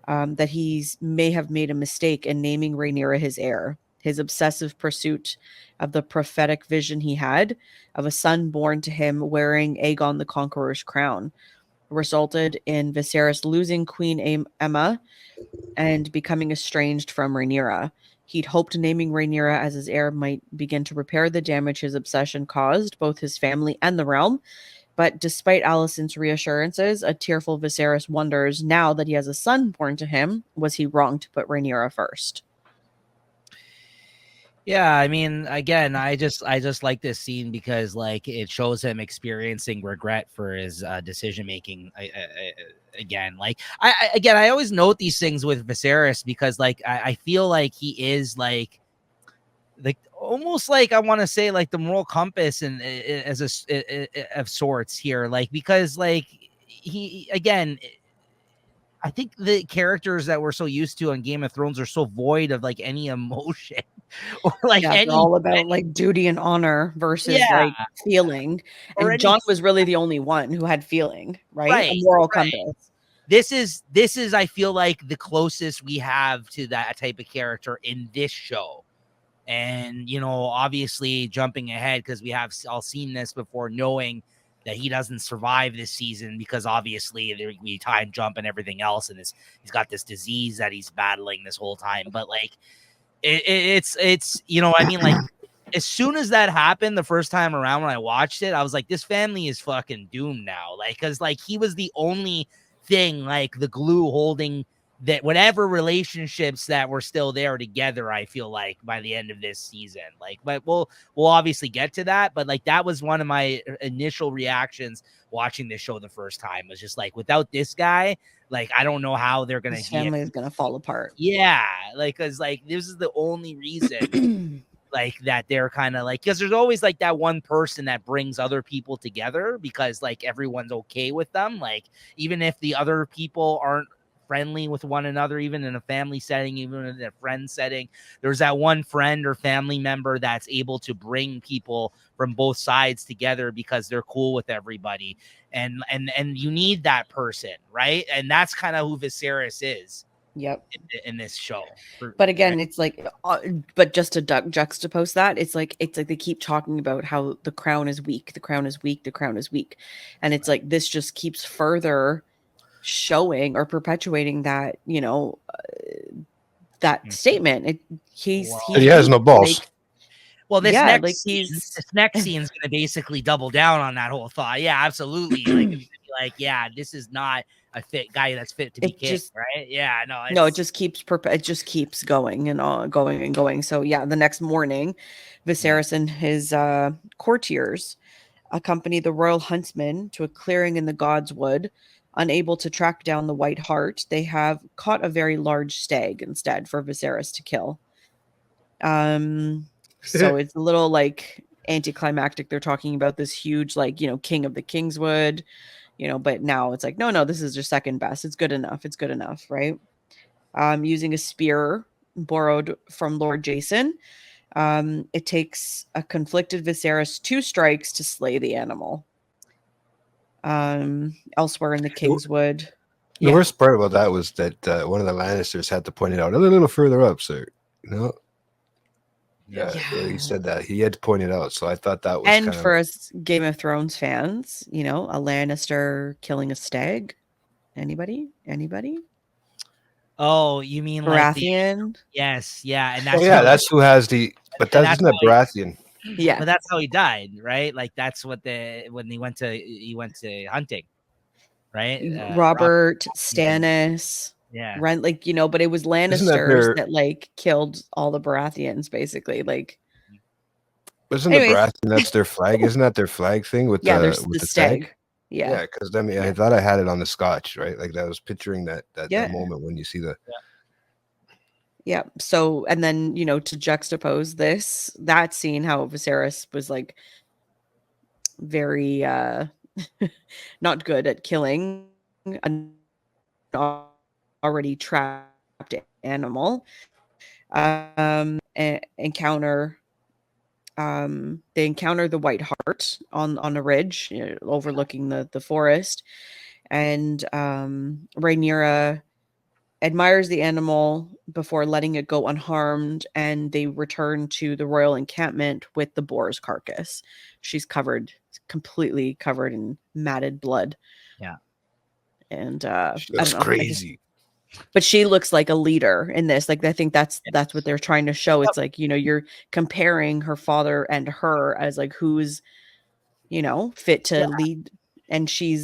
that he may have made a mistake in naming Rhaenyra his heir. His obsessive pursuit of the prophetic vision he had of a son born to him wearing Aegon the Conqueror's crown resulted in Viserys losing Queen Aemma and becoming estranged from Rhaenyra. He'd hoped naming Rhaenyra as his heir might begin to repair the damage his obsession caused, both his family and the realm. But despite Alicent's reassurances, a tearful Viserys wonders, now that he has a son born to him, was he wrong to put Rhaenyra first? Yeah, I mean, again, I just like this scene because like it shows him experiencing regret for his decision making. Again, like I always note these things with Viserys because like I feel like he is like almost like I want to say like the moral compass and as of sorts here, like because like he again. I think the characters that we're so used to on Game of Thrones are so void of like any emotion or like all about like duty and honor versus like feeling. And Jon was really the only one who had feeling, right? A moral compass. This is I feel like the closest we have to that type of character in this show. And you know, obviously jumping ahead because we have all seen this before, knowing that he doesn't survive this season because obviously we time jump and everything else, and he's got this disease that he's battling this whole time. But like, it's you know, I mean, like as soon as that happened the first time around when I watched it, I was like, this family is fucking doomed now. Like, because like he was the only thing, like the glue holding that whatever relationships that were still there together, I feel like by the end of this season, like, but we'll obviously get to that. But like, that was one of my initial reactions watching this show the first time, was just like, without this guy, like, I don't know how they're going His to family is gonna fall apart. Yeah. Like, cause like, this is the only reason like that they're kind of like, because there's always like that one person that brings other people together because like everyone's okay with them. Like, even if the other people aren't friendly with one another, even in a family setting, even in a friend setting, there's that one friend or family member that's able to bring people from both sides together because they're cool with everybody. And you need that person, right? And that's kind of who Viserys is Yep. in this show. But again, it's like, but just to juxtapose that, it's like they keep talking about how the crown is weak, the crown is weak, the crown is weak, and it's like this just keeps further showing or perpetuating that, you know, that statement. He has no balls. like, well, this yeah, next like scene, this next scene is going to basically double down on that whole thought. Yeah, absolutely. Like, it's gonna be like, yeah, this is not a fit guy that's fit to be It kicked, just- right? Yeah, no, no, it just keeps it just keeps going and going and going. So yeah, the next morning, Viserys and his courtiers accompany the royal huntsman to a clearing in the God's Wood. Unable to track down the White Hart, they have caught a very large stag instead for Viserys to kill. So it's a little like anticlimactic. They're talking about this huge, like, you know, king of the Kingswood, you know, but now it's like, no, this is your second best. It's good enough. It's good enough, right? Using a spear borrowed from Lord Jason. It takes a conflicted Viserys 2 strikes to slay the animal. Elsewhere in the Kingswood. The worst part about that was that one of the Lannisters had to point it out a little further up, sir. You know? Yeah, he said that he had to point it out. So I thought that was And kind for us Game of Thrones fans, you know, a Lannister killing a stag. Anybody? Oh, you mean like the, Baratheon? yes, yeah, and of. that's Oh, yeah, how, that's who has the. But and that's that's isn't that Baratheon? Yeah. but that's how he died, right? Like, that's what when he went to hunting, right? Robert, Stannis, yeah. like, you know, but it was that Lannisters their- that like killed all the Baratheons, basically. Like, Isn't anyways. the Baratheon that's their flag? Isn't that their flag thing with yeah, the there's with the the stag. Yeah, Yeah. because I mean, I thought I had it on the Scotch, right? Like that was picturing that Yeah. moment when you see the. Yeah. So, and then, you know, to juxtapose that scene, how Viserys was like very not good at killing an already trapped animal. Encounter they encounter the White Hart on a ridge, you know, overlooking the forest, and Rhaenyra admires the animal before letting it go unharmed, and they return to the royal encampment with the boar's carcass. She's completely covered in matted blood. Yeah. And That's crazy. but she looks like a leader in this. Like, I think that's what they're trying to show. It's like, you know, you're comparing her father and her as like who's, you know, fit to lead, and she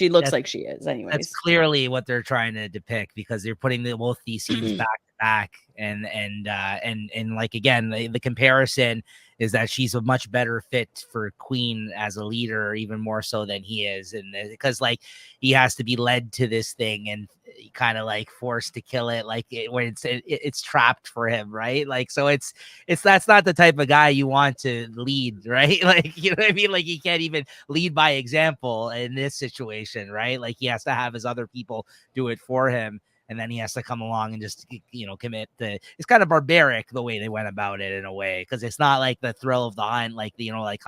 looks like she is anyways. That's clearly what they're trying to depict, because they're putting both these scenes back to back, and like, again, the comparison is that she's a much better fit for Queen as a leader, even more so than he is, and because like he has to be led to this thing and kind of like forced to kill it, like when it's trapped for him, right? Like, so it's that's not the type of guy you want to lead, right? Like, you know what I mean? Like, he can't even lead by example in this situation, right? Like, he has to have his other people do it for him, and then he has to come along and just, you know, commit it's kind of barbaric the way they went about it in a way, because it's not like the thrill of the hunt, like, you know, like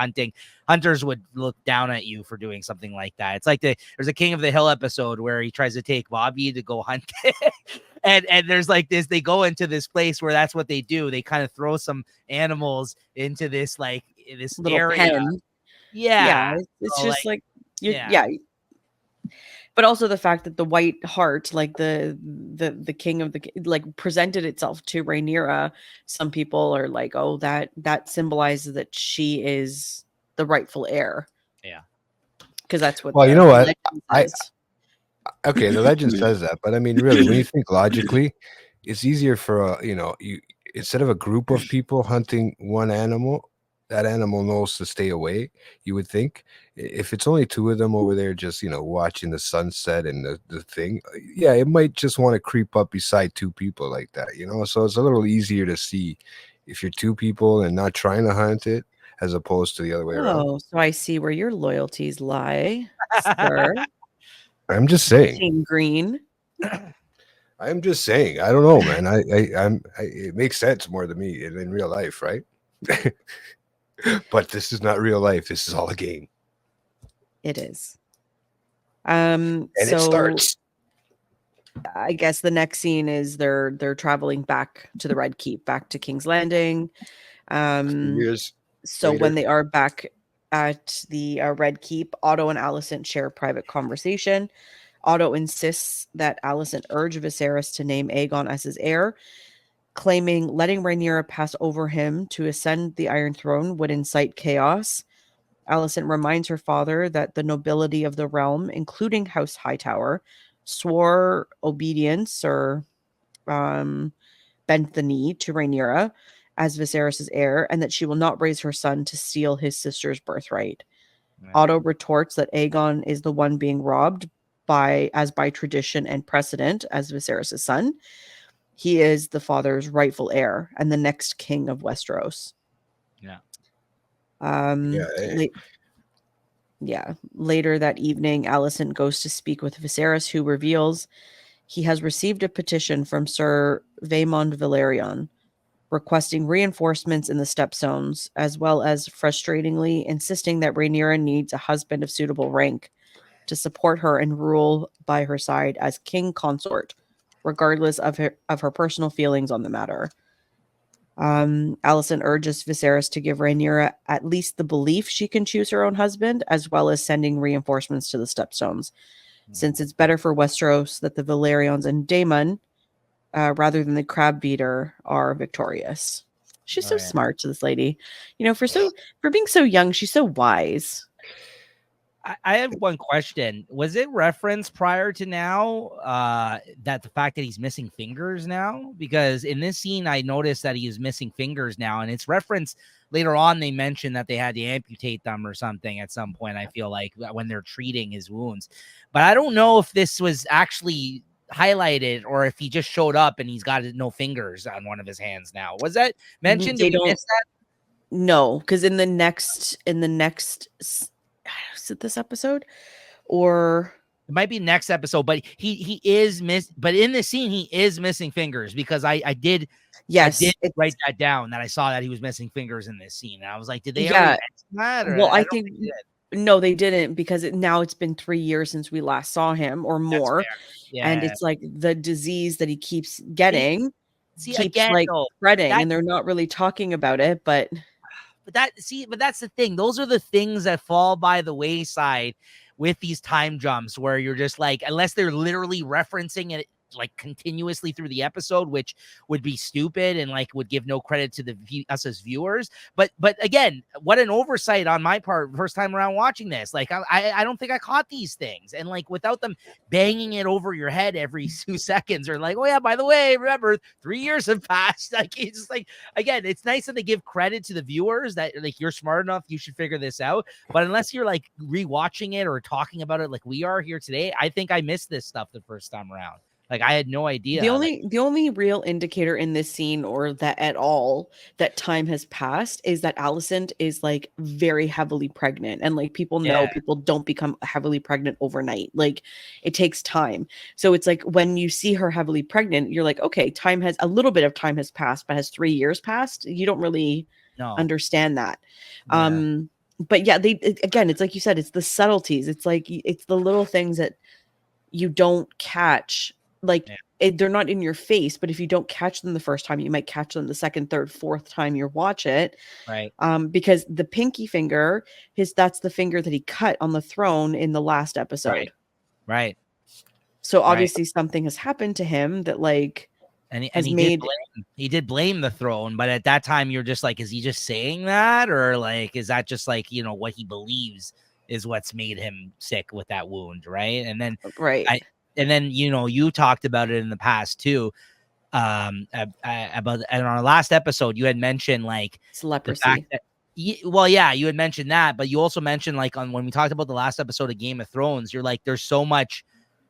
hunters would look down at you for doing something like that. It's like there's a King of the Hill episode where he tries to take Bobby to go hunt and there's like this, they go into this place where that's what they do. They kind of throw some animals into this, like, this Little area. pen. Yeah. It's So, just like yeah. yeah. But also the fact that the White Hart, like the king of the, like, presented itself to Rhaenyra, some people are like, oh, that symbolizes that she is the rightful heir. Yeah. Because that's what. Well, you know what? Okay, the legend says that, but I mean, really, when you think logically, it's easier for you instead of a group of people hunting one animal, that animal knows to stay away. You would think if it's only two of them over there, just watching the sunset and the thing, yeah, it might just want to creep up beside two people like that, So it's a little easier to see if you're two people and not trying to hunt it, as opposed to the other way around. Oh, so I see where your loyalties lie, sir. I'm just saying. Team Green. I'm just saying. I don't know, man. It makes sense more to me in real life, right? But this is not real life. This is all a game, It is. and it So starts. I guess the next scene is they're traveling back to the Red Keep, back to King's Landing. Years So later. when they are back at the Red Keep, Otto and Alicent share a private conversation. Otto insists that Alicent urge Viserys to name Aegon as his heir, claiming letting Rhaenyra pass over him to ascend the Iron Throne would incite chaos. Alicent reminds her father that the nobility of the realm, including House Hightower, swore obedience or bent the knee to Rhaenyra as Viserys' heir, and that she will not raise her son to steal his sister's birthright. Right. Otto retorts that Aegon is the one being robbed by tradition and precedent as Viserys' son. He is the father's rightful heir and the next king of Westeros. Yeah. Later that evening, Alicent goes to speak with Viserys, who reveals he has received a petition from Sir Vaemond Valerion requesting reinforcements in the Stepstones, as well as frustratingly insisting that Rhaenyra needs a husband of suitable rank to support her and rule by her side as king consort, regardless of her personal feelings on the matter. Alicent urges Viserys to give Rhaenyra at least the belief she can choose her own husband, as well as sending reinforcements to the Stepstones, since it's better for Westeros that the Valerians and Daemon, rather than the crab beater, are victorious. She's so smart, this lady. For being so young, she's so wise. I have one question. Was it referenced prior to now that the fact that he's missing fingers now? Because in this scene, I noticed that he is missing fingers now, and it's referenced later on. They mentioned that they had to amputate them or something at some point, I feel like, when they're treating his wounds. But I don't know if this was actually highlighted or if he just showed up and he's got no fingers on one of his hands now. Was that mentioned? Did we miss that? No, because in the next is it this episode or it might be next episode, but he is but in this scene he is missing fingers, because I did write that down, that I saw that he was missing fingers in this scene, and I was like, did they ever mention that? Or well, I think no, they didn't, because now it's been 3 years since we last saw him or more. And it's like the disease that he keeps getting keeps spreading, and they're not really talking about it, but that's the thing. Those are the things that fall by the wayside with these time jumps, where you're just like, unless they're literally referencing it like continuously through the episode, which would be stupid and like would give no credit to us as viewers. But again, what an oversight on my part first time around watching this. Like I don't think I caught these things, and like without them banging it over your head every 2 seconds, or like, oh yeah, by the way, remember 3 years have passed. Like, it's just like, again, it's nice that they give credit to the viewers that like, you're smart enough, you should figure this out. But unless you're like rewatching it or talking about it like we are here today, I think I missed this stuff the first time around. Like, I had no idea. The only real indicator in this scene, or that at all, that time has passed, is that Alicent is like very heavily pregnant, and like people know people don't become heavily pregnant overnight. Like, it takes time. So it's like when you see her heavily pregnant, you're like, okay, a little bit of time has passed, but has 3 years passed? You don't really understand that. Yeah. But yeah, again, it's like you said, it's the subtleties. It's like it's the little things that you don't catch. Like, they're not in your face, but if you don't catch them the first time, you might catch them the second, third, fourth time you watch it. Right. Because the pinky finger, that's the finger that he cut on the throne in the last episode. Right. So obviously something has happened to him that like he did blame the throne, but at that time you're just like, is he just saying that, or like, is that just like, what he believes is what's made him sick with that wound, right? And then and then you talked about it in the past too. About and on our last episode, you had mentioned like It's the leprosy. fact that you had mentioned that, but you also mentioned like on when we talked about the last episode of Game of Thrones, you're like, there's so much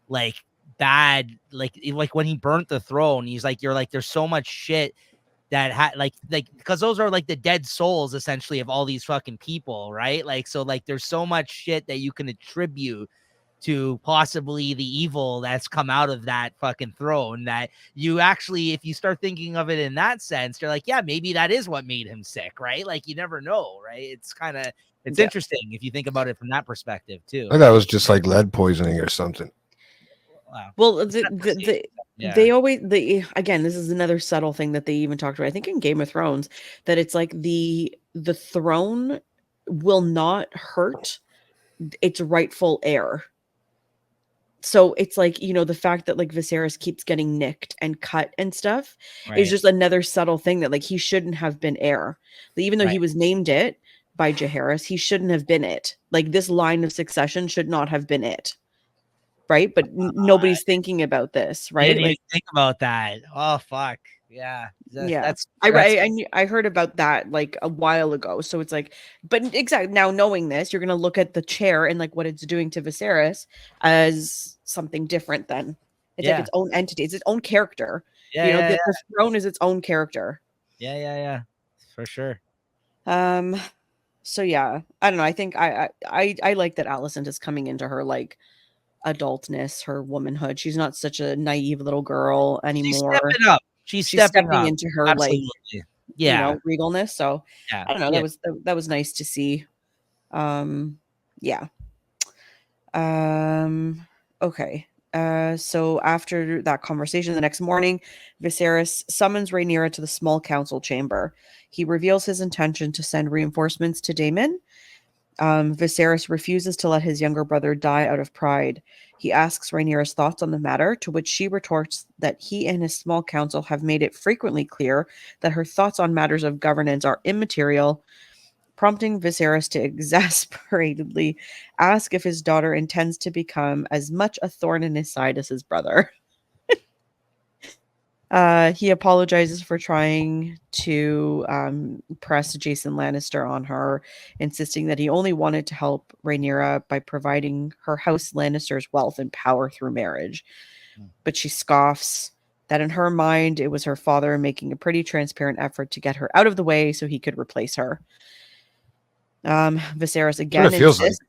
like bad, like when he burnt the throne, you're like, there's so much shit that like because those are like the dead souls essentially of all these fucking people, right? Like, so like there's so much shit that you can attribute to possibly the evil that's come out of that fucking throne, that you actually, if you start thinking of it in that sense, you're like, yeah, maybe that is what made him sick, right? Like, you never know, right? It's Yeah. interesting if you think about it from that perspective too. I thought it was just like lead poisoning or something. Wow. Well, Yeah. they always again, this is another subtle thing that they even talked about, I think in Game of Thrones, that it's like the throne will not hurt its rightful heir. So it's like, the fact that like Viserys keeps getting nicked and cut and stuff is just another subtle thing that like he shouldn't have been heir. Even though he was named it by Jaehaerys, he shouldn't have been it. Like this line of succession should not have been it. Right? But nobody's thinking about this, I right? didn't even Like, think about that. Oh fuck. Yeah. That's I heard about that like a while ago. So it's like, but exactly now knowing this, you're gonna look at the chair and like what it's doing to Viserys as something different. Then it's like its own entity, it's its own character. The throne is its own character. Yeah, for sure. So yeah, I don't know. I think I like that Alicent is coming into her like adultness, her womanhood. She's not such a naive little girl anymore. She's stepping up. She's stepping up into her absolutely. like regalness. So yeah, I don't know. That was nice to see. Yeah. Okay. So after that conversation, the next morning, Viserys summons Rhaenyra to the small council chamber. He reveals his intention to send reinforcements to Daemon. Viserys refuses to let his younger brother die out of pride. He asks Rhaenyra's thoughts on the matter, to which she retorts that he and his small council have made it frequently clear that her thoughts on matters of governance are immaterial, prompting Viserys to exasperatedly ask if his daughter intends to become as much a thorn in his side as his brother. He apologizes for trying to press Jason Lannister on her, insisting that he only wanted to help Rhaenyra by providing her house Lannister's wealth and power through marriage. But she scoffs that in her mind, it was her father making a pretty transparent effort to get her out of the way so he could replace her. Viserys again insists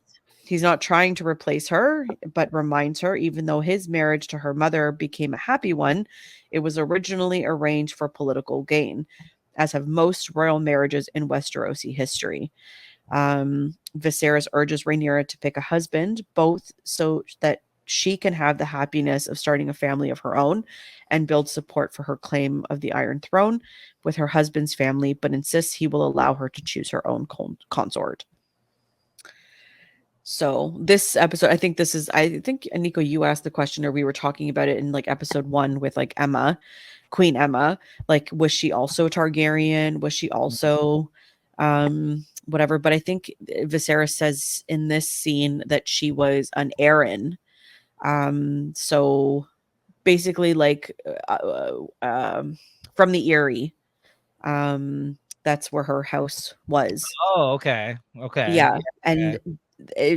he's not trying to replace her, but reminds her, even though his marriage to her mother became a happy one, it was originally arranged for political gain, as have most royal marriages in Westerosi history. Viserys urges Rhaenyra to pick a husband, both so that she can have the happiness of starting a family of her own and build support for her claim of the Iron Throne with her husband's family, but insists he will allow her to choose her own consort. So this episode, I think Nico, you asked the question, or we were talking about it in like episode 1 with like Emma, Queen Emma, like, was she also Targaryen? Was she also whatever? But I think Viserys says in this scene that she was an Arryn. So basically like from the Eyrie. That's where her house was. Oh, okay. Yeah. And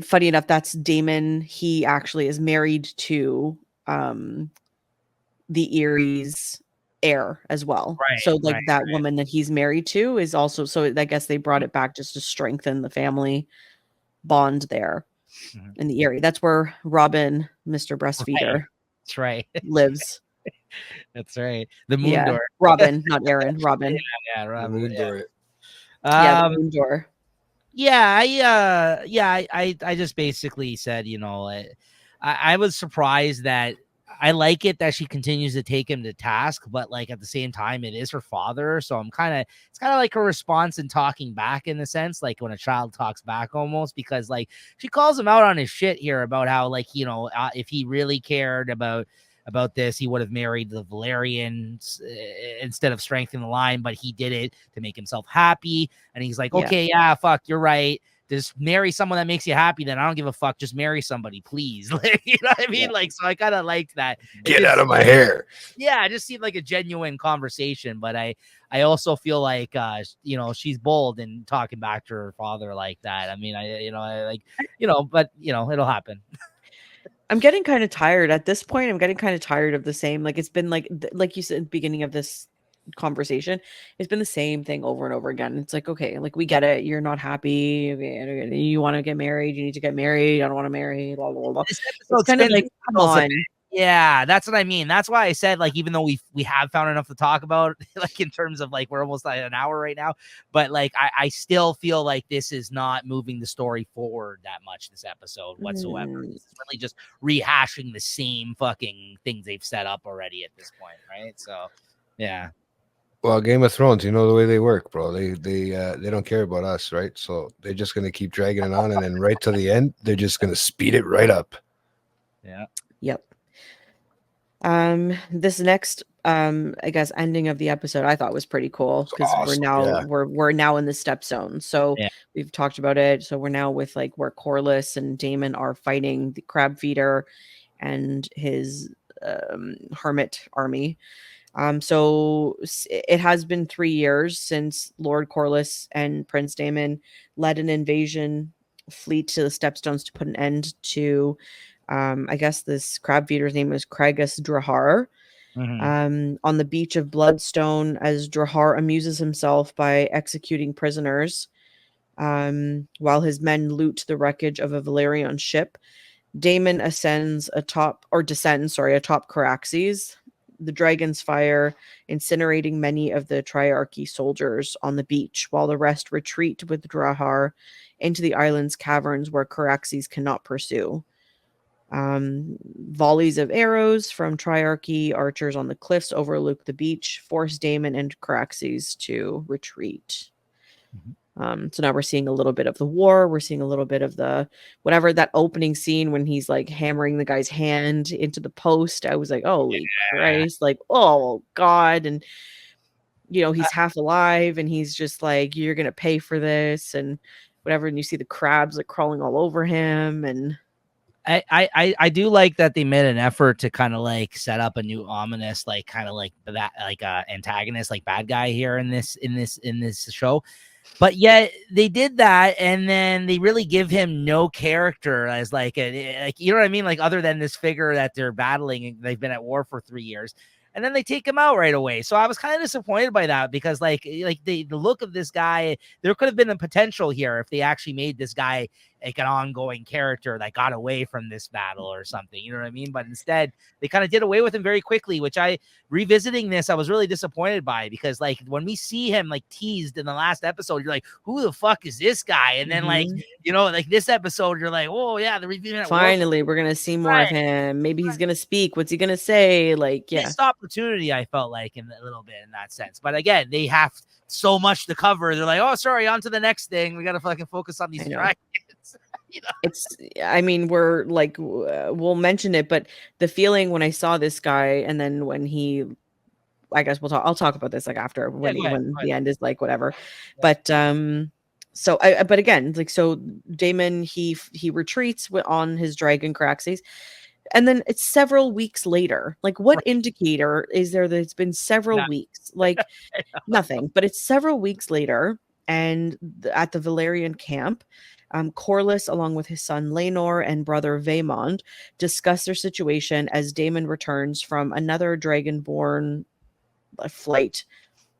funny enough, that's Daemon. He actually is married to the Erie's heir as well. Right, so like that woman that he's married to is also, so I guess they brought it back just to strengthen the family bond there in the Eyrie. That's where Robin, Mr. Breastfeeder, that's right, lives. That's right. The moon door. Robin, not Aaron. Robin. Robin. Moon door. The moon door. I just basically said, I was surprised that I like it that she continues to take him to task, but like at the same time, it is her father. So it's kind of like her response and talking back in a sense, like when a child talks back almost, because like she calls him out on his shit here about how like, if he really cared about this, he would have married the Valerians instead of strengthening the line, but he did it to make himself happy. And he's like, okay, yeah, fuck, you're right. just marry someone that makes you happy. Then I don't give a fuck. Just marry somebody, please. Like, you know what I mean? Like, so I kind of liked that. Get out of my hair. Yeah, it just seemed like a genuine conversation. But I also feel like, you know, she's bold in talking back to her father like that. I mean, but you know, it'll happen. I'm getting kind of tired at this point. I'm getting kind of tired of the same. Like it's been like you said at the beginning of this conversation, it's been the same thing over and over again. It's like, okay, like we get it. You're not happy. Okay, you want to get married. You need to get married. I don't want to marry. Blah blah blah. This It's episode's kind of been like, come almost a on. Yeah, that's what I mean. That's why I said, like, even though we have found enough to talk about, like in terms of like we're almost like an hour right now, but like I still feel like this is not moving the story forward that much this episode whatsoever. It's really just rehashing the same fucking things they've set up already at this point, right? So yeah. Well, Game of Thrones, you know the way they work, bro. They don't care about us, right? So they're just gonna keep dragging it on, and then right to the end, they're just gonna speed it right up. Yeah. Yep. This next I guess ending of the episode I thought was pretty cool because Awesome, we're now in the step zone. So Yeah. we've talked about it. So we're now with like where Corlys and Daemon are fighting the crab feeder and his hermit army. So it has been 3 years since Lord Corlys and Prince Daemon led an invasion fleet to the Stepstones to put an end to I guess this crab feeder's name is Cragus Drahar. On the beach of Bloodstone, as Drahar amuses himself by executing prisoners, while his men loot the wreckage of a Valyrian ship. Daemon descends atop Caraxes. The dragons fire, incinerating many of the Triarchy soldiers on the beach, while the rest retreat with Drahar into the island's caverns where Caraxes cannot pursue. Volleys of arrows from Triarchy archers on the cliffs overlook the beach, force Daemon and Caraxes to retreat. So now we're seeing a little bit of the war. We're seeing a little bit of the whatever that opening scene when he's like hammering the guy's hand into the post. I was like, holy Christ, like, oh God. And you know, he's half alive and he's just like, you're gonna pay for this and whatever. And you see the crabs like crawling all over him. And I do like that they made an effort to kind of like set up a new ominous, like kind of like that, like antagonist, like bad guy here in this show. But yet they did that, and then they really give him no character as like you know what I mean? Like other than this figure that they're battling, and they've been at war for 3 years. And then they take him out right away. So I was kind of disappointed by that because like the look of this guy, there could have been a potential here if they actually made this guy like an ongoing character that got away from this battle or something. You know what I mean? But instead, they kind of did away with him very quickly, which revisiting this, I was really disappointed by because like when we see him like teased in the last episode, you're like, who the fuck is this guy? And then like, you know, like this episode, you're like, oh yeah, the review. Finally, we're going to see more of him. Maybe he's going to speak. What's he going to say? Like, yeah. Missed opportunity, I felt like in a little bit in that sense. But again, they have so much to cover. They're like, oh, sorry, on to the next thing. We got to fucking focus on these dragons. You know? I mean, we're like, we'll mention it, but the feeling when I saw this guy and then when I guess I'll talk about this like after when the end is like, whatever. Yeah. But, but again, like, so Daemon, he retreats on his dragon Caraxes. And then it's several weeks later. Like, what indicator is there that it's been several weeks? Like, nothing. But it's several weeks later, and at the Valyrian camp, Corlys, along with his son Laenor and brother Vaemond, discuss their situation as Daemon returns from another dragonborn flight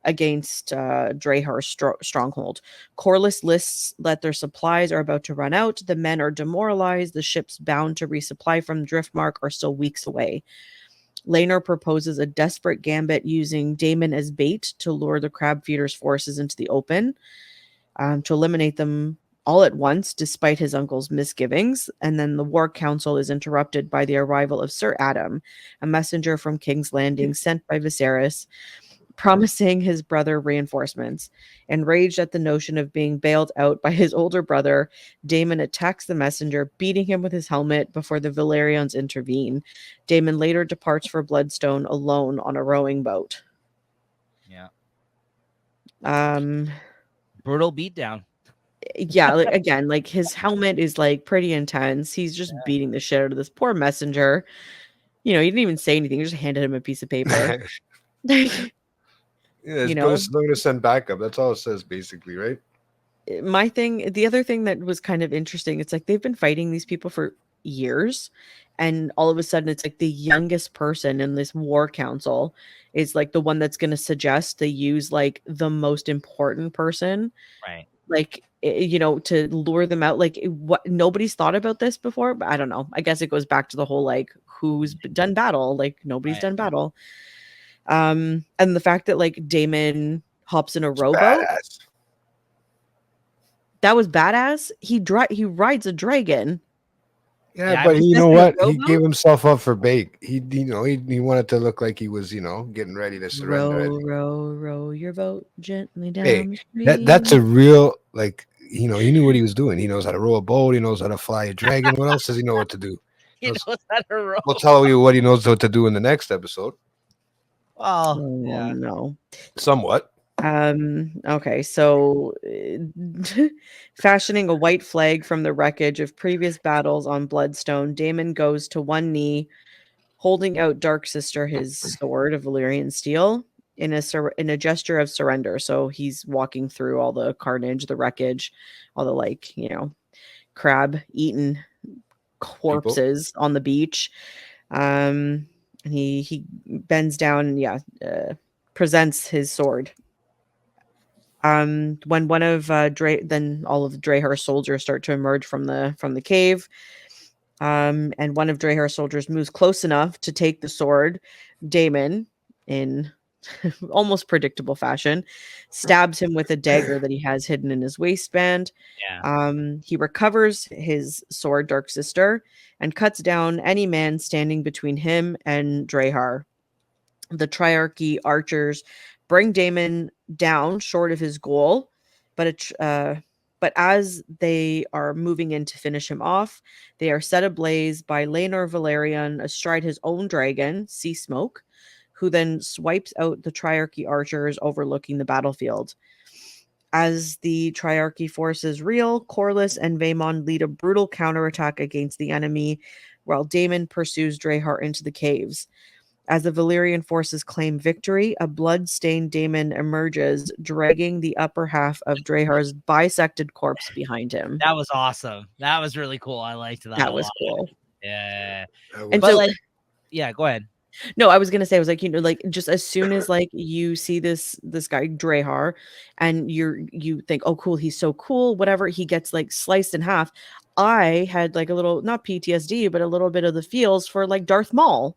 against Drahar's stronghold. Corlys lists that their supplies are about to run out. The men are demoralized. The ships bound to resupply from Driftmark are still weeks away. Laenor proposes a desperate gambit using Daemon as bait to lure the crab feeder's forces into the open, to eliminate them all at once, despite his uncle's misgivings. And then the war council is interrupted by the arrival of Sir Adam, a messenger from King's Landing sent by Viserys, promising his brother reinforcements. Enraged at the notion of being bailed out by his older brother, Daemon attacks the messenger, beating him with his helmet before the Valyrians intervene. Daemon later departs for Bloodstone alone on a rowing boat. Yeah. Brutal beatdown. yeah, like, again, like his helmet is like pretty intense. He's just beating the shit out of this poor messenger. You know, he didn't even say anything. He just handed him a piece of paper. Like, Yeah, you it's know, going to send backup. That's all it says, basically, right? the other thing that was kind of interesting, it's like they've been fighting these people for years, and all of a sudden it's like the youngest person in this war council is like the one that's going to suggest they use like the most important person, Right. like you know, to lure them out. Like what, nobody's thought about this before, but I don't know, I guess it goes back to the whole like who's done battle, like nobody's Right. done battle. And the fact that like Damon hops in a rowboat, Badass. that was badass. He rides a dragon. Yeah, Yeah, but I've you This know in a what? He rowboat? gave himself up for bait. He wanted to look like he was, getting ready to surrender. Row, row, row your boat gently down Hey, the stream. that's a real, like, he knew what he was doing. He knows how to row a boat. He knows how to fly a dragon. What else does he know what to do? You know that a row. We'll tell you what he knows what to do in the next episode. Well, Oh yeah. no. Somewhat. Okay, so fashioning a white flag from the wreckage of previous battles on Bloodstone, Damon goes to one knee, holding out Dark Sister his sword of Valyrian steel in a gesture of surrender. So he's walking through all the carnage, the wreckage, all the like, you know, crab eaten corpses on the beach. And he bends down and presents his sword. When one of then all of Drehar's soldiers start to emerge from the cave, and one of Drehar's soldiers moves close enough to take the sword, Damon, in almost predictable fashion, stabs him with a dagger that he has hidden in his waistband. Yeah. He recovers his sword, Dark Sister, and cuts down any man standing between him and Drehar. The Triarchy archers bring Damon down short of his goal, but as they are moving in to finish him off, they are set ablaze by Laenor Velaryon astride his own dragon, Sea Smoke, who then swipes out the Triarchy archers overlooking the battlefield. As the Triarchy forces reel, Corlys and Vaemon lead a brutal counterattack against the enemy, while Damon pursues Drehar into the caves. As the Valyrian forces claim victory, a blood-stained Damon emerges, dragging the upper half of Drehar's bisected corpse behind him. That was awesome. That was really cool. I liked that. That a was lot. cool. Yeah. And But so, like, yeah, go ahead. no, I was gonna say, I was like, you know, like just as soon as like you see this guy Drehar, and you think, oh, cool, he's so cool. Whatever, he gets like sliced in half. I had like a little, not PTSD, but a little bit of the feels for like Darth Maul.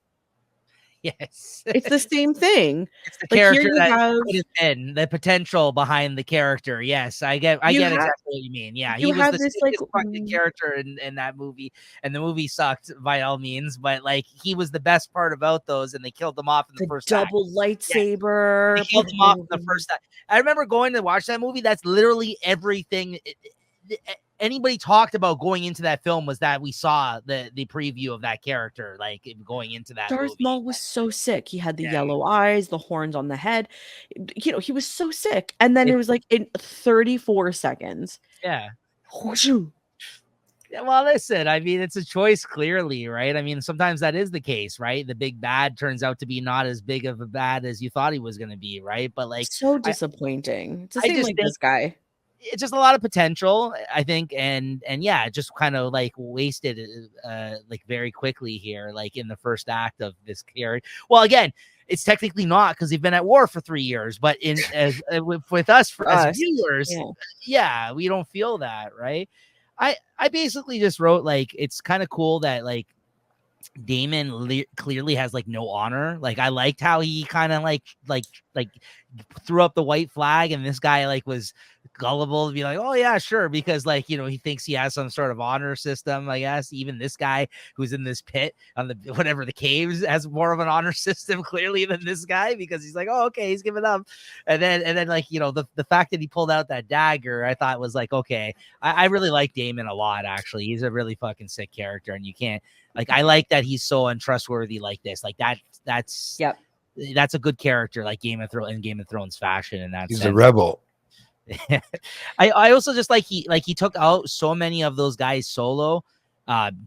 Yes. It's the same thing. It's the Like, here character you that have- could have been the potential behind the character. Yes, I get exactly what you mean. Yeah, he you was have the this, like, sickest fucking character in that movie, and the movie sucked by all means, but like he was the best part about those, and they killed him off in the first act. double lightsaber. They killed him off in the first act. I remember going to watch that movie. That's literally everything anybody talked about going into that film was that we saw the preview of that character, like going into that Darth movie. Maul was so sick. He had the yellow eyes, the horns on the head. You know, he was so sick. And then it was like in 34 seconds. Yeah. Whooshoo. Yeah, well, listen, I mean, it's a choice, clearly, right? I mean, sometimes that is the case, right? The big bad turns out to be not as big of a bad as you thought he was going to be, right? But like, so disappointing. It's the I same just like think- this guy. it's just a lot of potential, I think, and yeah, just kind of like wasted like very quickly here, like in the first act of this character. Well, again, it's technically not because they've been at war for 3 years, but with us as viewers, yeah, we don't feel that, right? I basically just wrote like it's kind of cool that like Damon clearly has like no honor. Like I liked how he kind of like threw up the white flag, and this guy like was gullible to be like, oh yeah, sure, because like, you know, he thinks he has some sort of honor system. I guess even this guy who's in this pit on the whatever the caves has more of an honor system clearly than this guy, because he's like, oh okay, he's giving up. And then like, you know, the fact that he pulled out that dagger, I thought was like, okay, I really like Damon a lot. Actually, he's a really fucking sick character, and you can't like, I like that he's so untrustworthy like this. Like that's a good character, like Game of Thrones fashion. And that's he's a rebel. I also just like he took out so many of those guys solo,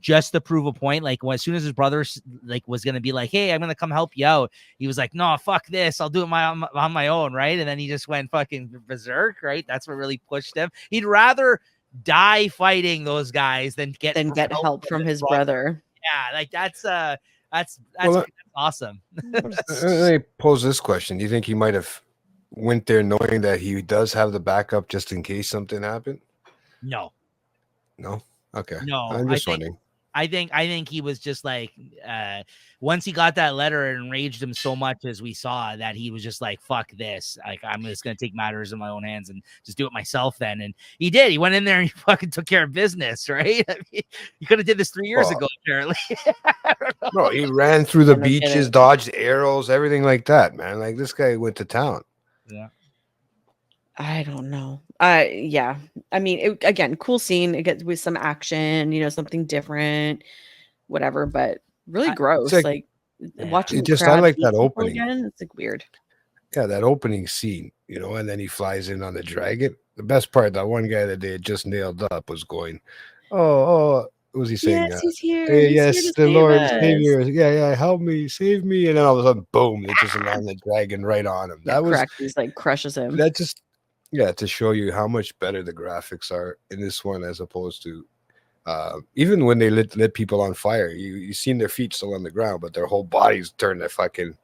just to prove a point. Like as soon as his brother like was gonna be like, "Hey, I'm gonna come help you out," he was like, "No, fuck this, I'll do it on my own," right? And then he just went fucking berserk, right? That's what really pushed him. He'd rather die fighting those guys than get help from his brother. Yeah, like that's Well, awesome. let me pose this question: do you think he might have went there knowing that he does have the backup just in case something happened? No. Okay. No, I'm just wondering. I think he was just like, once he got that letter, it enraged him so much, as we saw, that he was just like, fuck this. Like, I'm just going to take matters in my own hands and just do it myself then. And he did. He went in there and he fucking took care of business, right? I mean, he could have did this 3 years ago, apparently. Bro, he ran through the No beaches, kidding. dodged arrows, everything like that, man. Like this guy went to town. Yeah. I don't know. Yeah. I mean, again, cool scene. It gets with some action, something different, whatever. But really gross. like- watching It just- I crabs like eat that people opening. again. It's like weird. Yeah, that opening scene, and then he flies in on the dragon. The best part, that one guy that they had just nailed up was going, what was he saying? Yes, he's here. Hey, He's here yes, to the save Lord us. Savior. Yeah, help me, save me. And then all of a sudden, boom, they just land the dragon right on him. Yeah, correct. He's like crushes him. That just, to show you how much better the graphics are in this one as opposed to even when they lit people on fire. You seen their feet still on the ground, but their whole bodies turned to fucking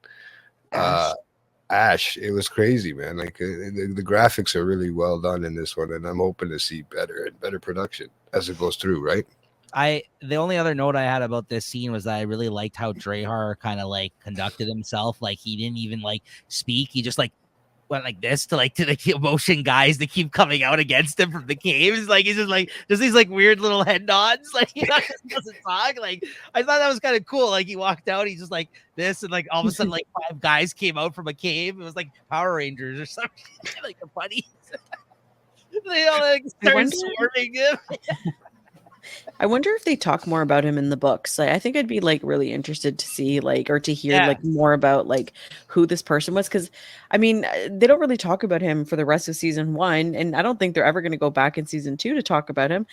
ash. It was crazy, man. Like the graphics are really well done in this one, and I'm hoping to see better and better production as it goes through, right? The only other note I had about this scene was that I really liked how Drahar kind of like conducted himself. Like he didn't even like speak. He just like went like this to the emotion guys that keep coming out against him from the caves. Like he's just like just these like weird little head nods. Like he doesn't talk. Like I thought that was kind of cool. Like he walked out, he's just like this, and like all of a sudden like 5 guys came out from a cave. It was like Power Rangers or something, like the bunnies. They all like started swarming him. I wonder if they talk more about him in the books. Like, I think I'd be like really interested to see or to hear like more about like who this person was, because I mean they don't really talk about him for the rest of season 1, and I don't think they're ever going to go back in season 2 to talk about him,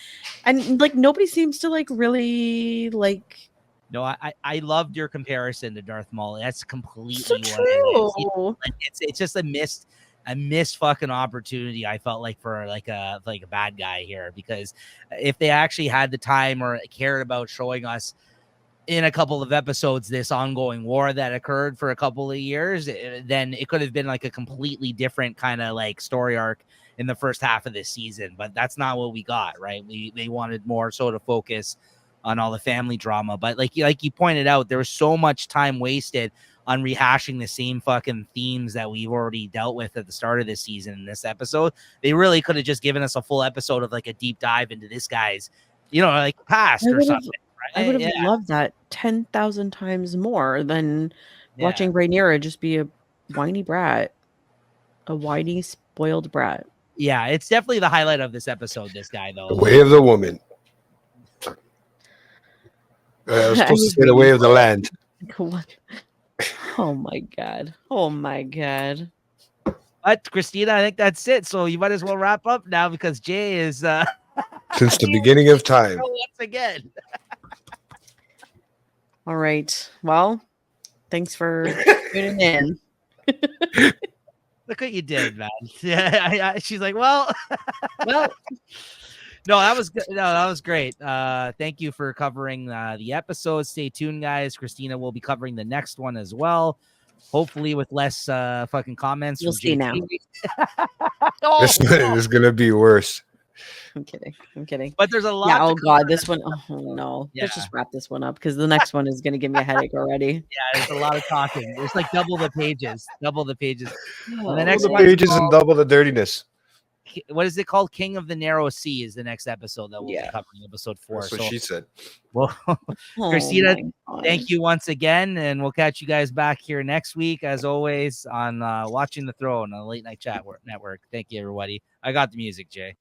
and like nobody seems to like really like. No, I loved your comparison to Darth Maul. That's completely So true. It's just a missed fucking opportunity. I felt like for like a bad guy here, because if they actually had the time or cared about showing us in a couple of episodes this ongoing war that occurred for a couple of years, then it could have been like a completely different kind of like story arc in the first half of this season. But that's not what we got, right? They wanted more so to focus on all the family drama. But like you pointed out, there was so much time wasted on rehashing the same fucking themes that we've already dealt with at the start of this season in this episode. They really could have just given us a full episode of like a deep dive into this guy's, like past or something. Right? I would have loved that 10,000 times more than watching Rhaenyra just be a whiny brat, a whiny spoiled brat. Yeah, it's definitely the highlight of this episode. This guy, though, the way of the woman. I was supposed to say the way of the land. Oh my god. Oh my god. But Christina, I think that's it. So you might as well wrap up now, because Jay is since the beginning of time once again. All right. Well, thanks for tuning in. Look what you did, man. Yeah, she's like, well. No, that was good. No, that was great. Thank you for covering the episode. Stay tuned, guys. Christina will be covering the next one as well. Hopefully with less fucking comments. You'll see now. This is gonna be worse. I'm kidding. But there's a lot. Yeah, oh god, this one. Oh no. Yeah. Let's just wrap this one up, because the next one is gonna give me a headache already. Yeah, there's a lot of talking. There's like double the pages. Oh, The Double next the one pages and double the dirtiness. What is it called? King of the Narrow Sea is the next episode that we'll be covering, episode 4. That's what she said. Well, Christina, thank you once again, and we'll catch you guys back here next week, as always, on Watching the Throne on the Late Night Chat Network. Thank you, everybody. I got the music, Jay.